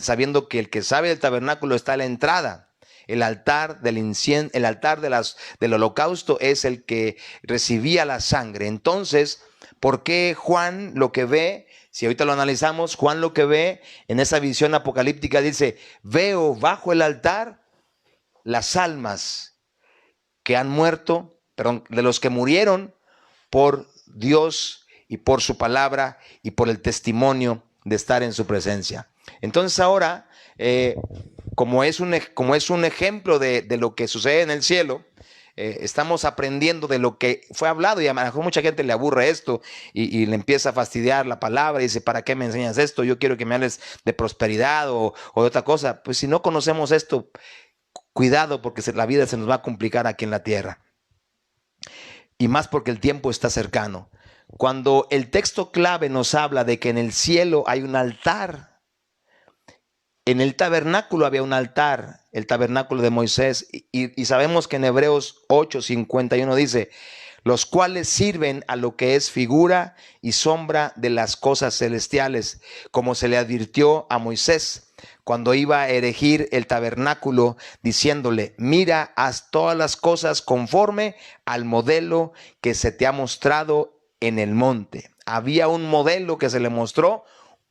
sabiendo que el que sabe del tabernáculo está a la entrada. El altar del incienso, el altar del holocausto es el que recibía la sangre. Entonces, ¿por qué Juan lo que ve? Si ahorita lo analizamos, Juan lo que ve en esa visión apocalíptica dice: veo bajo el altar las almas que han muerto, perdón, de los que murieron por Dios y por su palabra y por el testimonio de estar en su presencia. Entonces ahora, como es un ejemplo de lo que sucede en el cielo, estamos aprendiendo de lo que fue hablado, y a lo mejor mucha gente le aburre esto y le empieza a fastidiar la palabra y dice: ¿para qué me enseñas esto? Yo quiero que me hables de prosperidad o de otra cosa. Pues si no conocemos esto, cuidado, porque la vida se nos va a complicar aquí en la tierra. Y más porque el tiempo está cercano. Cuando el texto clave nos habla de que en el cielo hay un altar, en el tabernáculo había un altar, el tabernáculo de Moisés, y sabemos que en Hebreos 8:51 dice: los cuales sirven a lo que es figura y sombra de las cosas celestiales, como se le advirtió a Moisés cuando iba a erigir el tabernáculo, diciéndole: mira, haz todas las cosas conforme al modelo que se te ha mostrado en el monte. Había un modelo que se le mostró,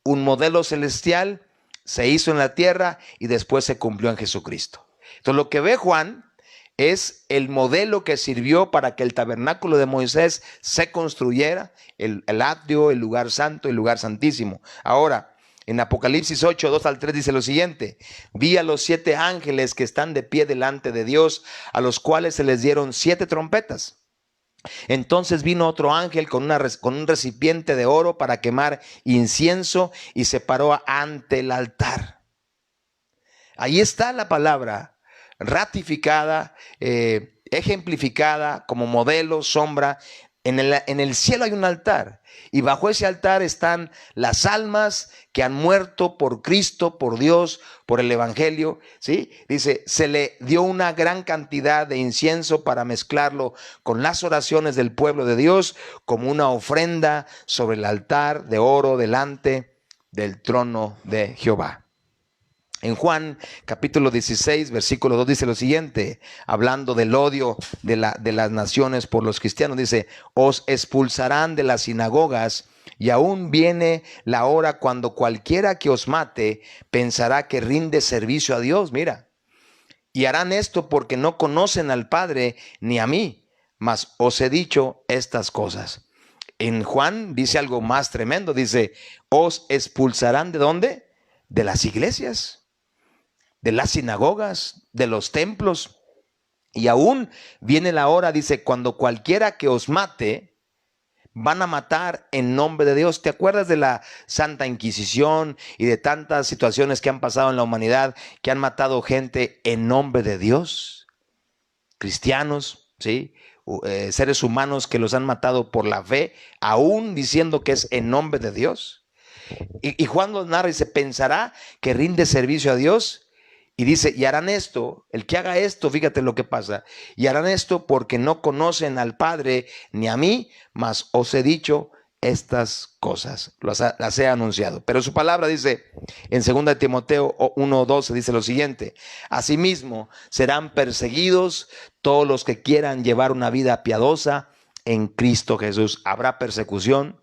un modelo celestial, se hizo en la tierra y después se cumplió en Jesucristo. Entonces lo que ve Juan es el modelo que sirvió para que el tabernáculo de Moisés se construyera, el atrio, el lugar santo, el lugar santísimo. Ahora, en Apocalipsis 8:2-3 dice lo siguiente: vi a los 7 ángeles que están de pie delante de Dios, a los cuales se les dieron 7 trompetas. Entonces vino otro ángel con un recipiente de oro para quemar incienso y se paró ante el altar. Ahí está la palabra ratificada, ejemplificada como modelo, sombra. En el cielo hay un altar, y bajo ese altar están las almas que han muerto por Cristo, por Dios, por el Evangelio, ¿sí? Dice: se le dio una gran cantidad de incienso para mezclarlo con las oraciones del pueblo de Dios como una ofrenda sobre el altar de oro delante del trono de Jehová. En Juan capítulo 16, versículo 2 dice lo siguiente, hablando del odio de las naciones por los cristianos, dice: os expulsarán de las sinagogas, y aún viene la hora cuando cualquiera que os mate pensará que rinde servicio a Dios. Mira, y harán esto porque no conocen al Padre ni a mí, mas os he dicho estas cosas. En Juan dice algo más tremendo, dice: os expulsarán ¿de dónde? De las iglesias, de las sinagogas, de los templos. Y aún viene la hora, dice, cuando cualquiera que os mate, van a matar en nombre de Dios. ¿Te acuerdas de la Santa Inquisición y de tantas situaciones que han pasado en la humanidad, que han matado gente en nombre de Dios? Cristianos, ¿sí? Seres humanos que los han matado por la fe, aún diciendo que es en nombre de Dios. Y Juan los narra y dice: pensará que rinde servicio a Dios. Y dice: y harán esto, el que haga esto, fíjate lo que pasa, y harán esto porque no conocen al Padre ni a mí, mas os he dicho estas cosas, las he anunciado. Pero su palabra dice en 2 Timoteo 1:12, dice lo siguiente: asimismo serán perseguidos todos los que quieran llevar una vida piadosa en Cristo Jesús. Habrá persecución,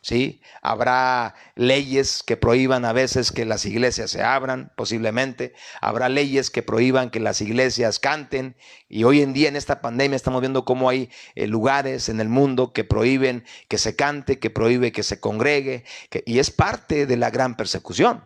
¿sí? Habrá leyes que prohíban a veces que las iglesias se abran, posiblemente. Habrá leyes que prohíban que las iglesias canten. Y hoy en día, en esta pandemia, estamos viendo cómo hay lugares en el mundo que prohíben que se cante, que prohíbe que se congregue. Y es parte de la gran persecución.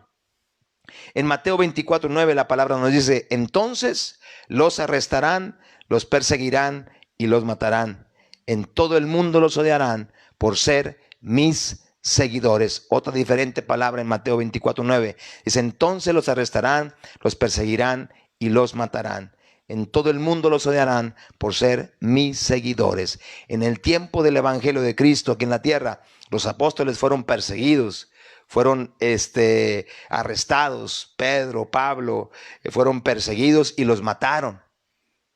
En Mateo 24:9 la palabra nos dice, entonces los arrestarán, los perseguirán y los matarán. En todo el mundo los odiarán por ser mis seguidores. Otra diferente palabra en Mateo 24:9 dice, entonces los arrestarán, los perseguirán y los matarán. En todo el mundo los odiarán por ser mis seguidores. En el tiempo del evangelio de Cristo aquí en la tierra, los apóstoles fueron perseguidos, fueron arrestados. Pedro, Pablo, fueron perseguidos y los mataron.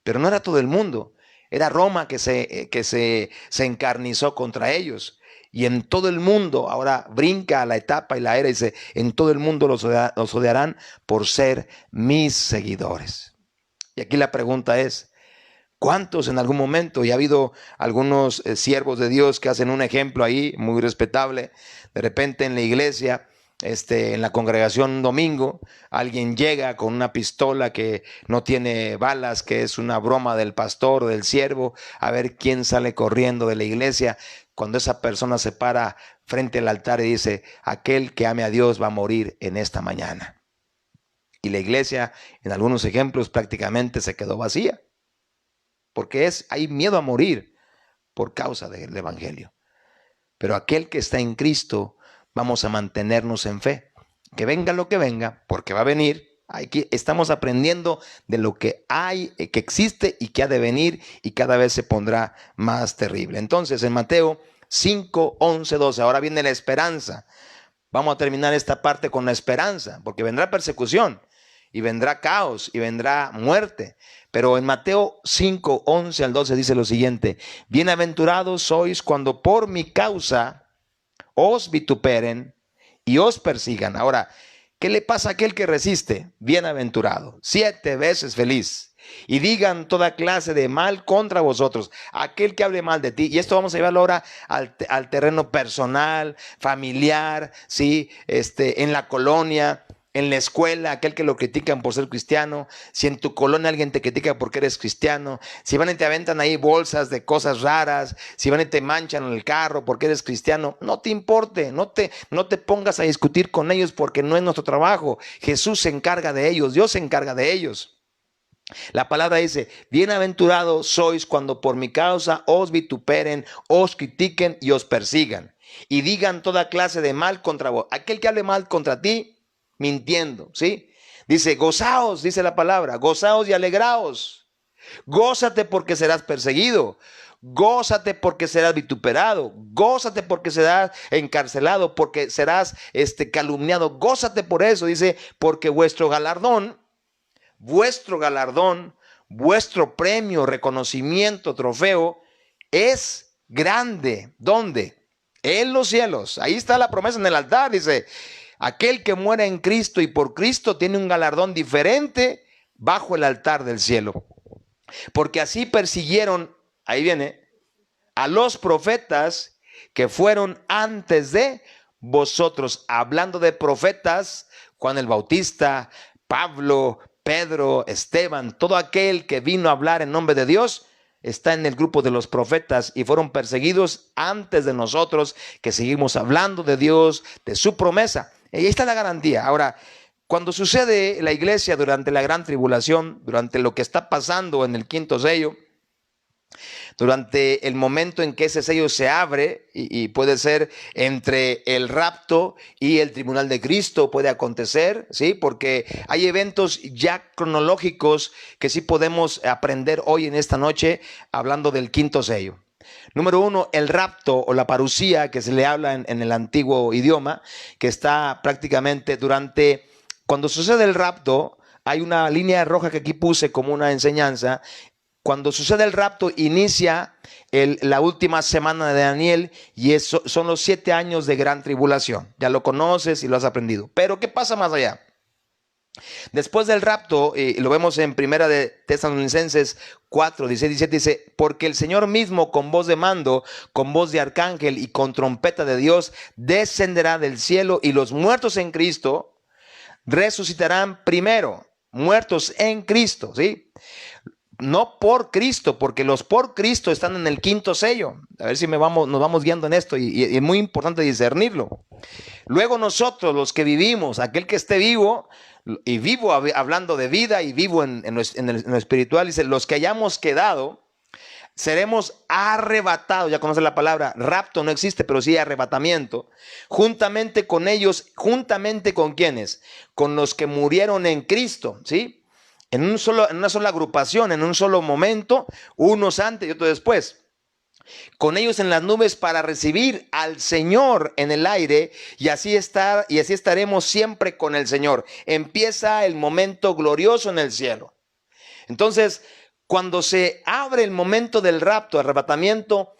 Pero no era todo el mundo, era Roma que se encarnizó contra ellos. Y en todo el mundo, ahora brinca a la etapa y la era y dice, en todo el mundo los odiarán por ser mis seguidores. Y aquí la pregunta es, ¿cuántos en algún momento? Y ha habido algunos siervos de Dios que hacen un ejemplo ahí muy respetable. De repente en la iglesia, en la congregación un domingo, alguien llega con una pistola que no tiene balas, que es una broma del pastor o del siervo, a ver quién sale corriendo de la iglesia. Cuando esa persona se para frente al altar y dice, aquel que ame a Dios va a morir en esta mañana. Y la iglesia, en algunos ejemplos, prácticamente se quedó vacía. Porque hay miedo a morir por causa del evangelio. Pero aquel que está en Cristo, vamos a mantenernos en fe. Que venga lo que venga, porque va a venir. Estamos aprendiendo de lo que hay, que existe y que ha de venir, y cada vez se pondrá más terrible. Entonces, en Mateo 5, 11, 12, ahora viene la esperanza. Vamos a terminar esta parte con la esperanza, porque vendrá persecución. Y vendrá caos y vendrá muerte. Pero en Mateo 5, 11 al 12 dice lo siguiente. Bienaventurados sois cuando por mi causa os vituperen y os persigan. Ahora, ¿qué le pasa a aquel que resiste? Bienaventurado, 7 veces feliz. Y digan toda clase de mal contra vosotros, aquel que hable mal de ti. Y esto vamos a llevarlo ahora al terreno personal, familiar, ¿sí? En la colonia, en la escuela, aquel que lo critican por ser cristiano. Si en tu colonia alguien te critica porque eres cristiano, si van y te aventan ahí bolsas de cosas raras, si van y te manchan el carro porque eres cristiano, no te importe, no te pongas a discutir con ellos, porque no es nuestro trabajo. Jesús se encarga de ellos, Dios se encarga de ellos. La palabra dice, bienaventurados sois cuando por mi causa os vituperen, os critiquen y os persigan, y digan toda clase de mal contra vos. Aquel que hable mal contra ti, mintiendo, ¿sí? Dice, gozaos, dice la palabra, gozaos y alegraos. Gózate porque serás perseguido. Gózate porque serás vituperado. Gózate porque serás encarcelado, porque serás calumniado. Gózate por eso, dice, porque vuestro galardón, vuestro premio, reconocimiento, trofeo, es grande. ¿Dónde? En los cielos. Ahí está la promesa en el altar, dice, aquel que muera en Cristo y por Cristo tiene un galardón diferente bajo el altar del cielo. Porque así persiguieron, ahí viene, a los profetas que fueron antes de vosotros. Hablando de profetas, Juan el Bautista, Pablo, Pedro, Esteban, todo aquel que vino a hablar en nombre de Dios, está en el grupo de los profetas y fueron perseguidos antes de nosotros, que seguimos hablando de Dios, de su promesa. Y ahí está la garantía. Ahora, cuando sucede la iglesia durante la gran tribulación, durante lo que está pasando en el quinto sello, durante el momento en que ese sello se abre, y puede ser entre el rapto y el tribunal de Cristo, puede acontecer, ¿sí? Porque hay eventos ya cronológicos que sí podemos aprender hoy en esta noche, hablando del quinto sello. Número 1, el rapto o la parusía, que se le habla en el antiguo idioma, que está prácticamente cuando sucede el rapto. Hay una línea roja que aquí puse como una enseñanza. Cuando sucede el rapto, inicia la última semana de Daniel, y eso son los 7 años de gran tribulación. Ya lo conoces y lo has aprendido. Pero ¿qué pasa más allá? Después del rapto, lo vemos en Primera de Tesalonicenses 4, 16, 17, dice, porque el Señor mismo con voz de mando, con voz de arcángel y con trompeta de Dios, descenderá del cielo, y los muertos en Cristo resucitarán primero. Muertos en Cristo, ¿sí? No por Cristo, porque los por Cristo están en el quinto sello. A ver si nos vamos guiando en esto, y es muy importante discernirlo. Luego nosotros, los que vivimos, aquel que esté vivo, y vivo hablando de vida, y vivo en lo espiritual, dice, los que hayamos quedado, seremos arrebatados. Ya conoce la palabra, rapto no existe, pero sí arrebatamiento. Juntamente con ellos, juntamente con quienes, con los que murieron en Cristo, ¿sí? En una sola agrupación, en un solo momento, unos antes y otros después. Con ellos en las nubes para recibir al Señor en el aire, y así estaremos siempre con el Señor. Empieza el momento glorioso en el cielo. Entonces, cuando se abre el momento del rapto, arrebatamiento,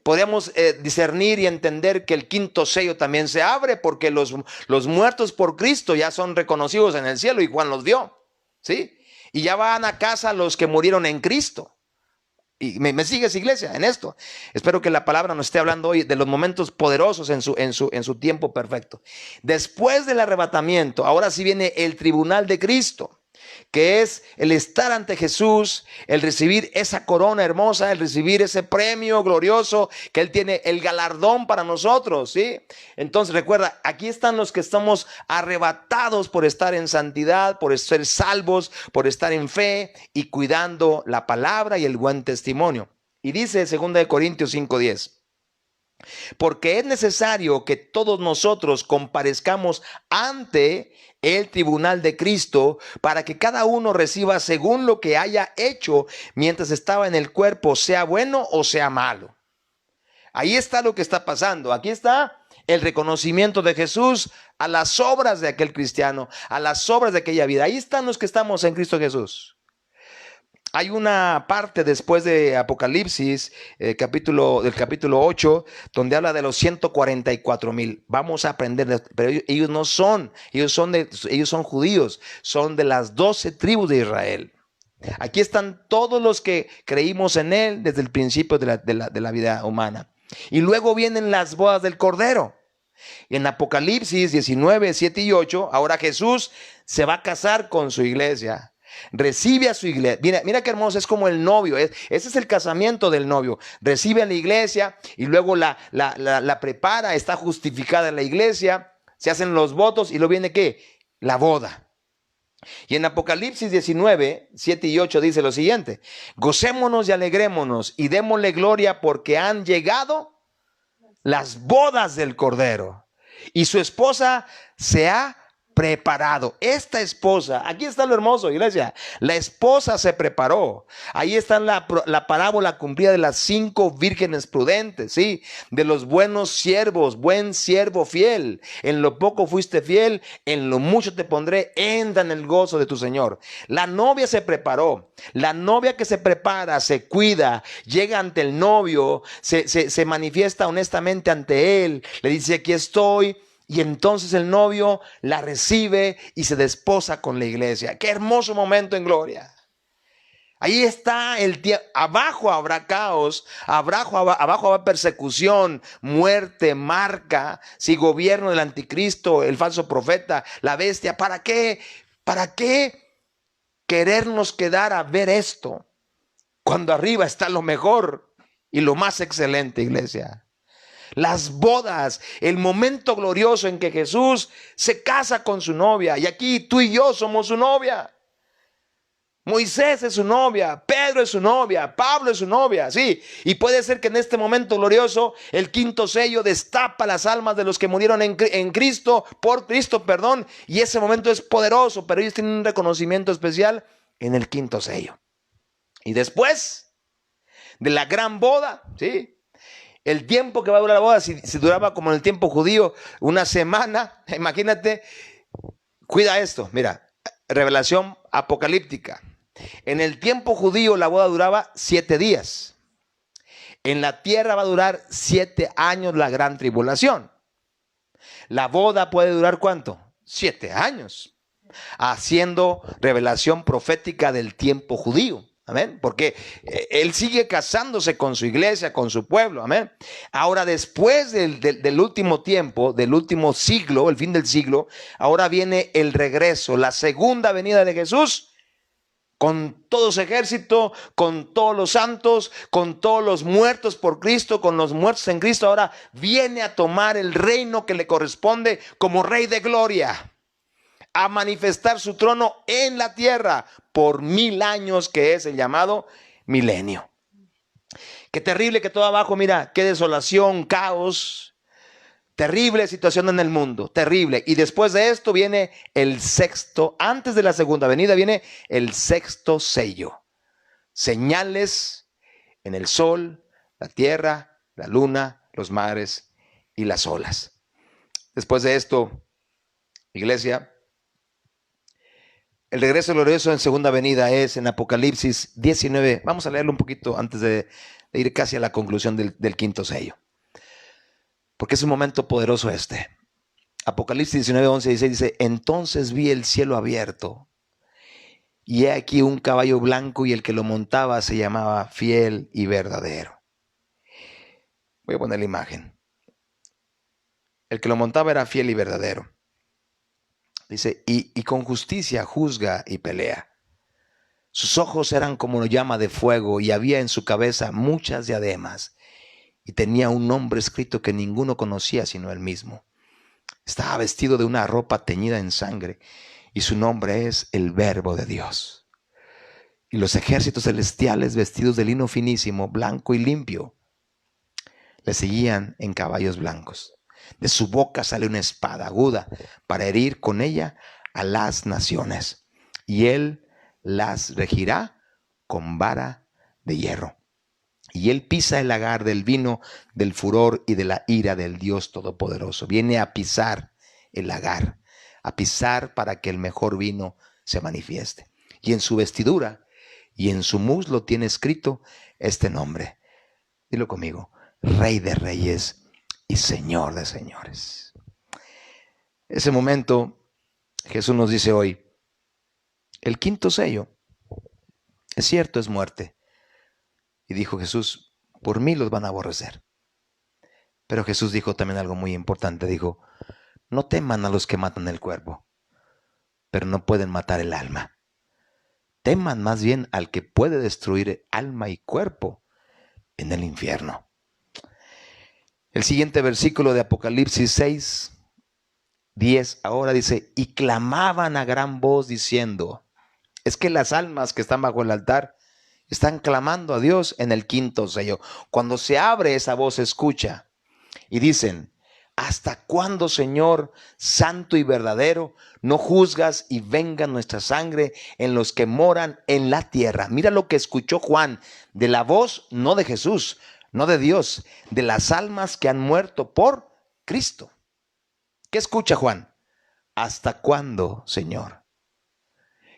podemos discernir y entender que el quinto sello también se abre, porque los muertos por Cristo ya son reconocidos en el cielo, y Juan los vio, ¿sí? Y ya van a casa los que murieron en Cristo. Y me sigues, iglesia, en esto. Espero que la palabra nos esté hablando hoy de los momentos poderosos en su tiempo perfecto. Después del arrebatamiento, ahora sí viene el tribunal de Cristo, que es el estar ante Jesús, el recibir esa corona hermosa, el recibir ese premio glorioso que Él tiene, el galardón para nosotros, ¿sí? Entonces recuerda, aquí están los que estamos arrebatados por estar en santidad, por ser salvos, por estar en fe y cuidando la palabra y el buen testimonio. Y dice 2 Corintios 5:10. Porque es necesario que todos nosotros comparezcamos ante el tribunal de Cristo, para que cada uno reciba según lo que haya hecho mientras estaba en el cuerpo, sea bueno o sea malo. Ahí está lo que está pasando. Aquí está el reconocimiento de Jesús a las obras de aquel cristiano, a las obras de aquella vida. Ahí están los que estamos en Cristo Jesús. Hay una parte después de Apocalipsis, del capítulo 8, donde habla de los 144,000. Vamos a aprender, pero ellos no son, ellos son judíos, son de las 12 tribus de Israel. Aquí están todos los que creímos en Él desde el principio de la vida humana. Y luego vienen las bodas del Cordero. En Apocalipsis 19, 7 y 8, ahora Jesús se va a casar con su iglesia. Recibe a su iglesia. Mira qué hermoso, es como el novio. Ese es el casamiento del novio. Recibe a la iglesia y luego la prepara. Está justificada en la iglesia. Se hacen los votos y luego viene ¿qué? La boda. Y en Apocalipsis 19, 7 y 8 dice lo siguiente: gocémonos y alegrémonos y démosle gloria, porque han llegado las bodas del Cordero y su esposa se ha preparado. Esta esposa, aquí está lo hermoso, iglesia, la esposa se preparó. Ahí está la parábola cumplida de las 5 vírgenes prudentes, ¿sí? De los buenos siervos, buen siervo fiel. En lo poco fuiste fiel, en lo mucho te pondré, entra en el gozo de tu Señor. La novia se preparó. La novia que se prepara, se cuida, llega ante el novio, se manifiesta honestamente ante él, le dice: aquí estoy. Y entonces el novio la recibe y se desposa con la iglesia. ¡Qué hermoso momento en gloria! Ahí está el tiempo. Abajo habrá caos, abajo habrá persecución, muerte, marca, si gobierno del anticristo, el falso profeta, la bestia. ¿Para qué? ¿Para qué querernos quedar a ver esto cuando arriba está lo mejor y lo más excelente, iglesia? Las bodas, el momento glorioso en que Jesús se casa con su novia. Y aquí tú y yo somos su novia. Moisés es su novia, Pedro es su novia, Pablo es su novia, sí. Y puede ser que en este momento glorioso el quinto sello destapa las almas de los que murieron en Cristo, por Cristo, perdón. Y ese momento es poderoso, pero ellos tienen un reconocimiento especial en el quinto sello. Y después de la gran boda, sí. El tiempo que va a durar la boda, si duraba como en el tiempo judío, una semana, imagínate, cuida esto, mira, revelación apocalíptica. En el tiempo judío la boda duraba 7 días. En la tierra va a durar 7 años la gran tribulación. La boda puede durar ¿cuánto? 7 años. Haciendo revelación profética del tiempo judío. Amén, porque él sigue casándose con su iglesia, con su pueblo. Amén. Ahora, después del último tiempo, del último siglo, el fin del siglo, ahora viene el regreso, la segunda venida de Jesús con todo su ejército, con todos los santos, con todos los muertos por Cristo, con los muertos en Cristo. Ahora viene a tomar el reino que le corresponde como Rey de gloria, a manifestar su trono en la tierra por 1000 años, que es el llamado milenio. Qué terrible que todo abajo, mira, qué desolación, caos, terrible situación en el mundo, terrible. Y después de esto viene el sexto, antes de la segunda venida viene el sexto sello. Señales en el sol, la tierra, la luna, los mares y las olas. Después de esto, iglesia, el regreso glorioso en segunda venida es en Apocalipsis 19. Vamos a leerlo un poquito antes de ir casi a la conclusión del quinto sello, porque es un momento poderoso este. Apocalipsis 19, 11 y 16 dice: entonces vi el cielo abierto, y he aquí un caballo blanco, y el que lo montaba se llamaba Fiel y Verdadero. Voy a poner la imagen. El que lo montaba era fiel y verdadero. Dice, y con justicia juzga y pelea. Sus ojos eran como llama de fuego, y había en su cabeza muchas diademas, y tenía un nombre escrito que ninguno conocía sino él mismo. Estaba vestido de una ropa teñida en sangre, y su nombre es el Verbo de Dios. Y los ejércitos celestiales, vestidos de lino finísimo, blanco y limpio, le seguían en caballos blancos. De su boca sale una espada aguda para herir con ella a las naciones, y él las regirá con vara de hierro. Y él pisa el lagar del vino del furor y de la ira del Dios Todopoderoso. Viene a pisar el lagar, a pisar para que el mejor vino se manifieste. Y en su vestidura y en su muslo tiene escrito este nombre. Dilo conmigo: Rey de Reyes y Señor de Señores. Ese momento, Jesús nos dice hoy, el quinto sello, es cierto, es muerte. Y dijo Jesús, por mí los van a aborrecer. Pero Jesús dijo también algo muy importante, dijo, no teman a los que matan el cuerpo, pero no pueden matar el alma. Teman más bien al que puede destruir alma y cuerpo en el infierno. El siguiente versículo de Apocalipsis 6, 10 ahora dice, y clamaban a gran voz diciendo, es que las almas que están bajo el altar están clamando a Dios en el quinto sello. Cuando se abre esa voz se escucha y dicen, ¿hasta cuándo, Señor, santo y verdadero, no juzgas y venga nuestra sangre en los que moran en la tierra? Mira lo que escuchó Juan de la voz, no de Jesús, no de Dios, de las almas que han muerto por Cristo. ¿Qué escucha Juan? ¿Hasta cuándo, Señor?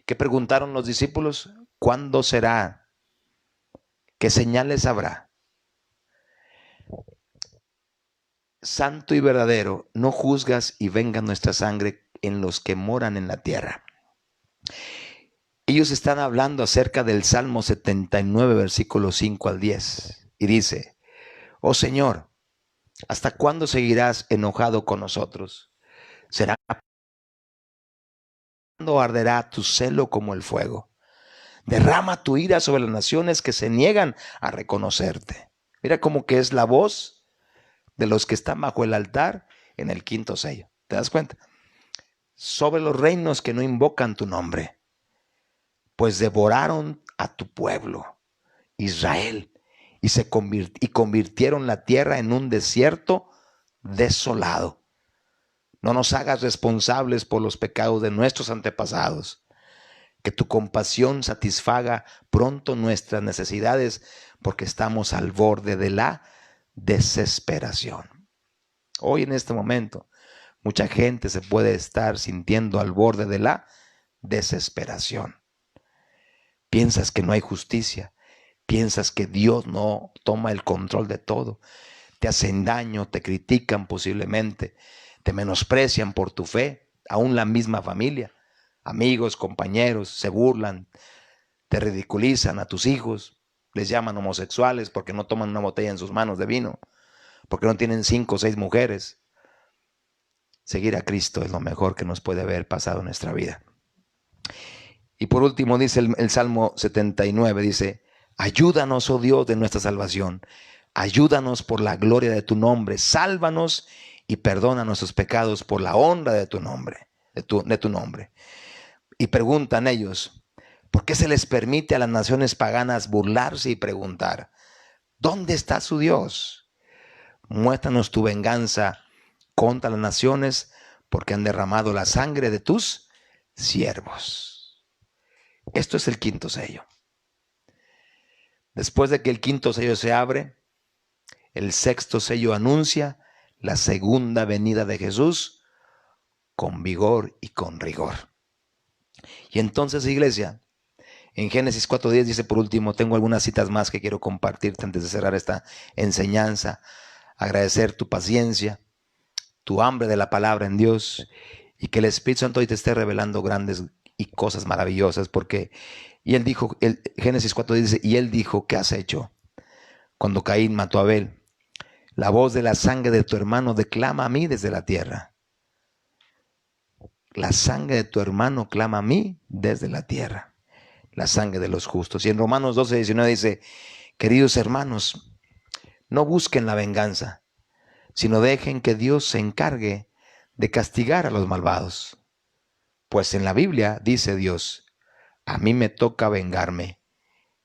¿Qué preguntaron los discípulos? ¿Cuándo será? ¿Qué señales habrá? Santo y verdadero, no juzgas y venga nuestra sangre en los que moran en la tierra. Ellos están hablando acerca del Salmo 79, versículos 5 al 10. Y dice, oh Señor, ¿hasta cuándo seguirás enojado con nosotros? ¿Será cuándo arderá tu celo como el fuego? Derrama tu ira sobre las naciones que se niegan a reconocerte. Mira cómo que es la voz de los que están bajo el altar en el quinto sello. ¿Te das cuenta? Sobre los reinos que no invocan tu nombre, pues devoraron a tu pueblo, Israel, y convirtieron la tierra en un desierto desolado. No nos hagas responsables por los pecados de nuestros antepasados. Que tu compasión satisfaga pronto nuestras necesidades, porque estamos al borde de la desesperación. Hoy en este momento, mucha gente se puede estar sintiendo al borde de la desesperación. Piensas que no hay justicia, piensas que Dios no toma el control de todo. Te hacen daño, te critican posiblemente, te menosprecian por tu fe, aún la misma familia. Amigos, compañeros, se burlan, te ridiculizan a tus hijos, les llaman homosexuales porque no toman una botella en sus manos de vino, porque no tienen 5 o 6 mujeres. Seguir a Cristo es lo mejor que nos puede haber pasado en nuestra vida. Y por último dice el Salmo 79, dice, ayúdanos, oh Dios de nuestra salvación, ayúdanos por la gloria de tu nombre, sálvanos y perdona nuestros pecados por la honra de tu nombre, de tu nombre. Y preguntan ellos, ¿por qué se les permite a las naciones paganas burlarse y preguntar, ¿dónde está su Dios? Muéstranos tu venganza contra las naciones porque han derramado la sangre de tus siervos. Esto es el quinto sello. Después de que el quinto sello se abre, el sexto sello anuncia la segunda venida de Jesús con vigor y con rigor. Y entonces, iglesia, en Génesis 4:10 dice, por último, tengo algunas citas más que quiero compartirte antes de cerrar esta enseñanza. Agradecer tu paciencia, tu hambre de la palabra en Dios, y que el Espíritu Santo hoy te esté revelando grandes y cosas maravillosas, porque, y él dijo, Génesis 4:10 dice, y él dijo, ¿qué has hecho? Cuando Caín mató a Abel, la voz de la sangre de tu hermano declama a mí desde la tierra. La sangre de tu hermano clama a mí desde la tierra. La sangre de los justos. Y en Romanos 12:19 dice, queridos hermanos, no busquen la venganza, sino dejen que Dios se encargue de castigar a los malvados. Pues en la Biblia dice Dios, a mí me toca vengarme,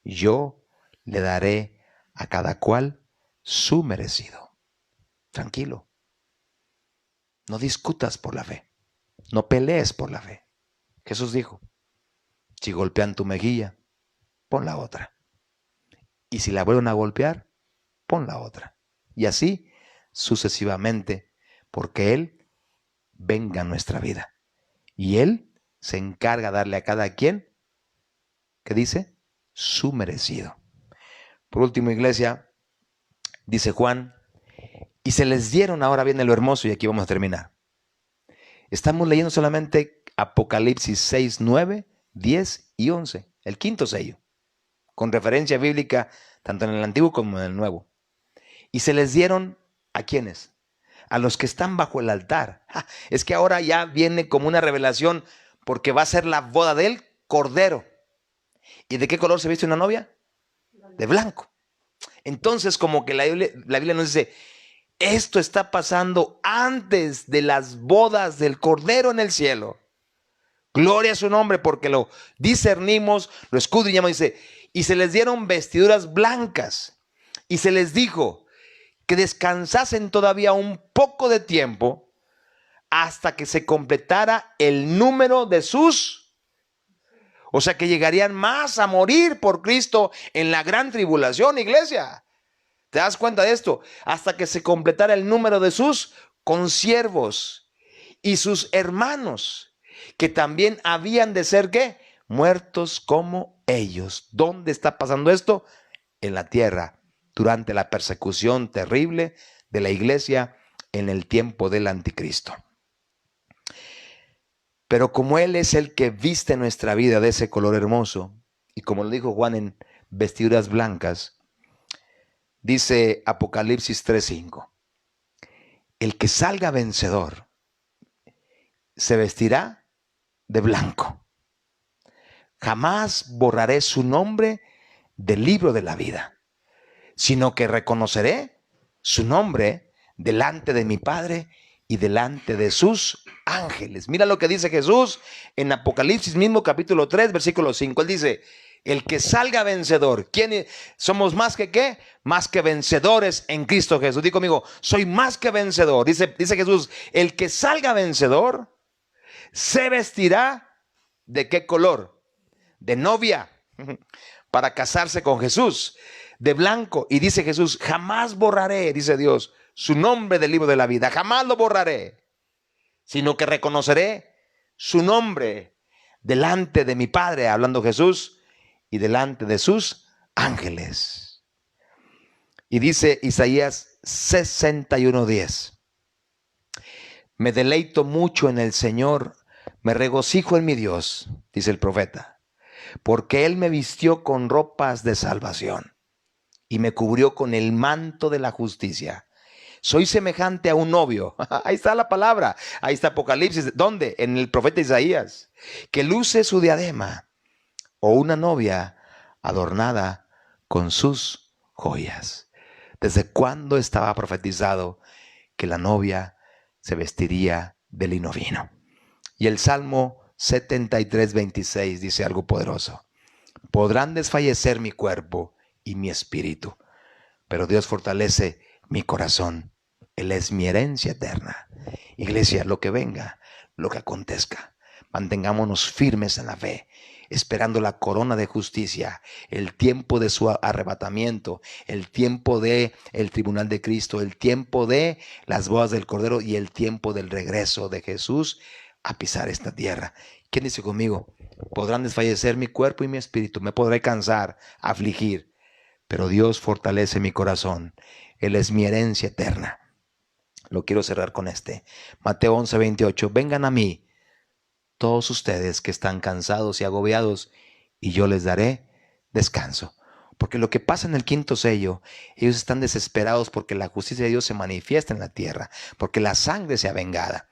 yo le daré a cada cual su merecido. Tranquilo, no discutas por la fe, no pelees por la fe. Jesús dijo, si golpean tu mejilla, pon la otra. Y si la vuelven a golpear, pon la otra. Y así sucesivamente, porque Él venga nuestra vida. Y Él se encarga de darle a cada quien, ¿qué dice? Su merecido. Por último, iglesia, dice Juan, y se les dieron, ahora viene lo hermoso y aquí vamos a terminar. Estamos leyendo solamente Apocalipsis 6, 9, 10 y 11, el quinto sello, con referencia bíblica tanto en el Antiguo como en el Nuevo. Y se les dieron, ¿a quiénes? A los que están bajo el altar. Es que ahora ya viene como una revelación porque va a ser la boda del Cordero. ¿Y de qué color se viste una novia? De blanco. Entonces, como que la Biblia nos dice, esto está pasando antes de las bodas del Cordero en el cielo. Gloria a su nombre, porque lo discernimos, lo escudriñamos. Dice, y se les dieron vestiduras blancas, y se les dijo que descansasen todavía un poco de tiempo hasta que se completara el número de sus. O sea que llegarían más a morir por Cristo en la gran tribulación, iglesia. ¿Te das cuenta de esto? Hasta que se completara el número de sus consiervos y sus hermanos, que también habían de ser, ¿qué? Muertos como ellos. ¿Dónde está pasando esto? En la tierra, durante la persecución terrible de la iglesia en el tiempo del anticristo. Pero como Él es el que viste nuestra vida de ese color hermoso, y como lo dijo Juan en vestiduras blancas, dice Apocalipsis 3:5, el que salga vencedor se vestirá de blanco. Jamás borraré su nombre del libro de la vida, sino que reconoceré su nombre delante de mi Padre y delante de sus ángeles. Mira lo que dice Jesús en Apocalipsis mismo capítulo 3, versículo 5. Él dice, el que salga vencedor. ¿Quién somos más que qué? Más que vencedores en Cristo Jesús. Digo conmigo, soy más que vencedor. Dice Jesús, el que salga vencedor se vestirá ¿de qué color? De novia, para casarse con Jesús, de blanco. Y dice Jesús, jamás borraré, dice Dios, su nombre del libro de la vida. Jamás lo borraré, sino que reconoceré su nombre delante de mi Padre, hablando Jesús, y delante de sus ángeles. Y dice Isaías 61:10, me deleito mucho en el Señor, me regocijo en mi Dios, dice el profeta, porque Él me vistió con ropas de salvación y me cubrió con el manto de la justicia. Soy semejante a un novio. Ahí está la palabra. Ahí está Apocalipsis. ¿Dónde? En el profeta Isaías. Que luce su diadema o una novia adornada con sus joyas. ¿Desde cuándo estaba profetizado que la novia se vestiría de lino fino? Y el Salmo 73:26 dice algo poderoso. Podrán desfallecer mi cuerpo y mi espíritu, pero Dios fortalece mi corazón. Él es mi herencia eterna. Iglesia, lo que venga, lo que acontezca, mantengámonos firmes en la fe, esperando la corona de justicia, el tiempo de su arrebatamiento, el tiempo de el tribunal de Cristo, el tiempo de las bodas del Cordero y el tiempo del regreso de Jesús a pisar esta tierra. ¿Quién dice conmigo? Podrán desfallecer mi cuerpo y mi espíritu, me podré cansar, afligir, pero Dios fortalece mi corazón. Él es mi herencia eterna. Lo quiero cerrar con este. Mateo 11:28. Vengan a mí todos ustedes que están cansados y agobiados, y yo les daré descanso. Porque lo que pasa en el quinto sello, ellos están desesperados porque la justicia de Dios se manifiesta en la tierra, porque la sangre sea vengada.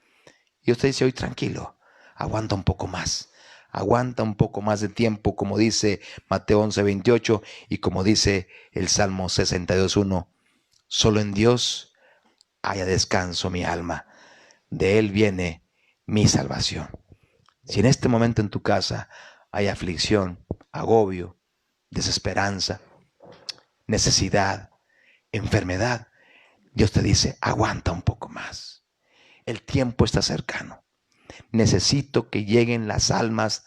Y usted dice hoy, tranquilo, aguanta un poco más. Aguanta un poco más de tiempo, como dice Mateo 11:28 y como dice el Salmo 62:1. Solo en Dios haya descanso mi alma. De Él viene mi salvación. Si en este momento en tu casa hay aflicción, agobio, desesperanza, necesidad, enfermedad, Dios te dice, aguanta un poco más. El tiempo está cercano. Necesito que lleguen las almas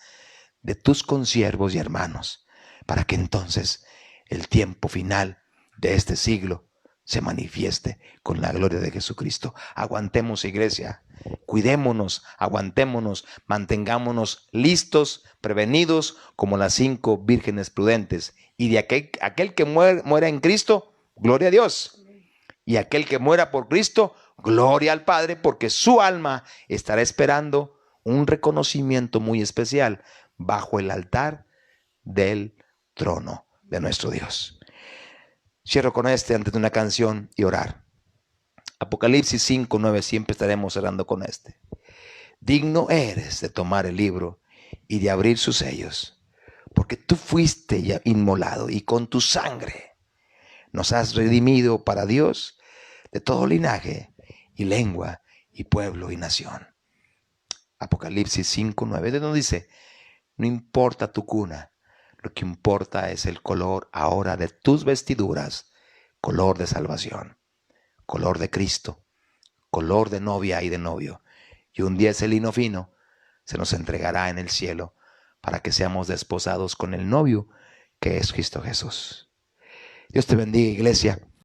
de tus consiervos y hermanos para que entonces el tiempo final de este siglo se manifieste con la gloria de Jesucristo. Aguantemos, iglesia, cuidémonos, aguantémonos, mantengámonos listos, prevenidos como las 5 vírgenes prudentes. Y de aquel que muera en Cristo, gloria a Dios. Y aquel que muera por Cristo, gloria al Padre, porque su alma estará esperando un reconocimiento muy especial bajo el altar del trono de nuestro Dios. Cierro con antes de una canción y orar. Apocalipsis 5:9, siempre estaremos cerrando con este. Digno eres de tomar el libro y de abrir sus sellos, porque tú fuiste ya inmolado y con tu sangre nos has redimido para Dios de todo linaje y lengua y pueblo y nación. Apocalipsis 5:9, de donde dice, no importa tu cuna, lo que importa es el color ahora de tus vestiduras, color de salvación, color de Cristo, color de novia y de novio. Y un día ese lino fino se nos entregará en el cielo para que seamos desposados con el novio que es Cristo Jesús. Dios te bendiga, iglesia.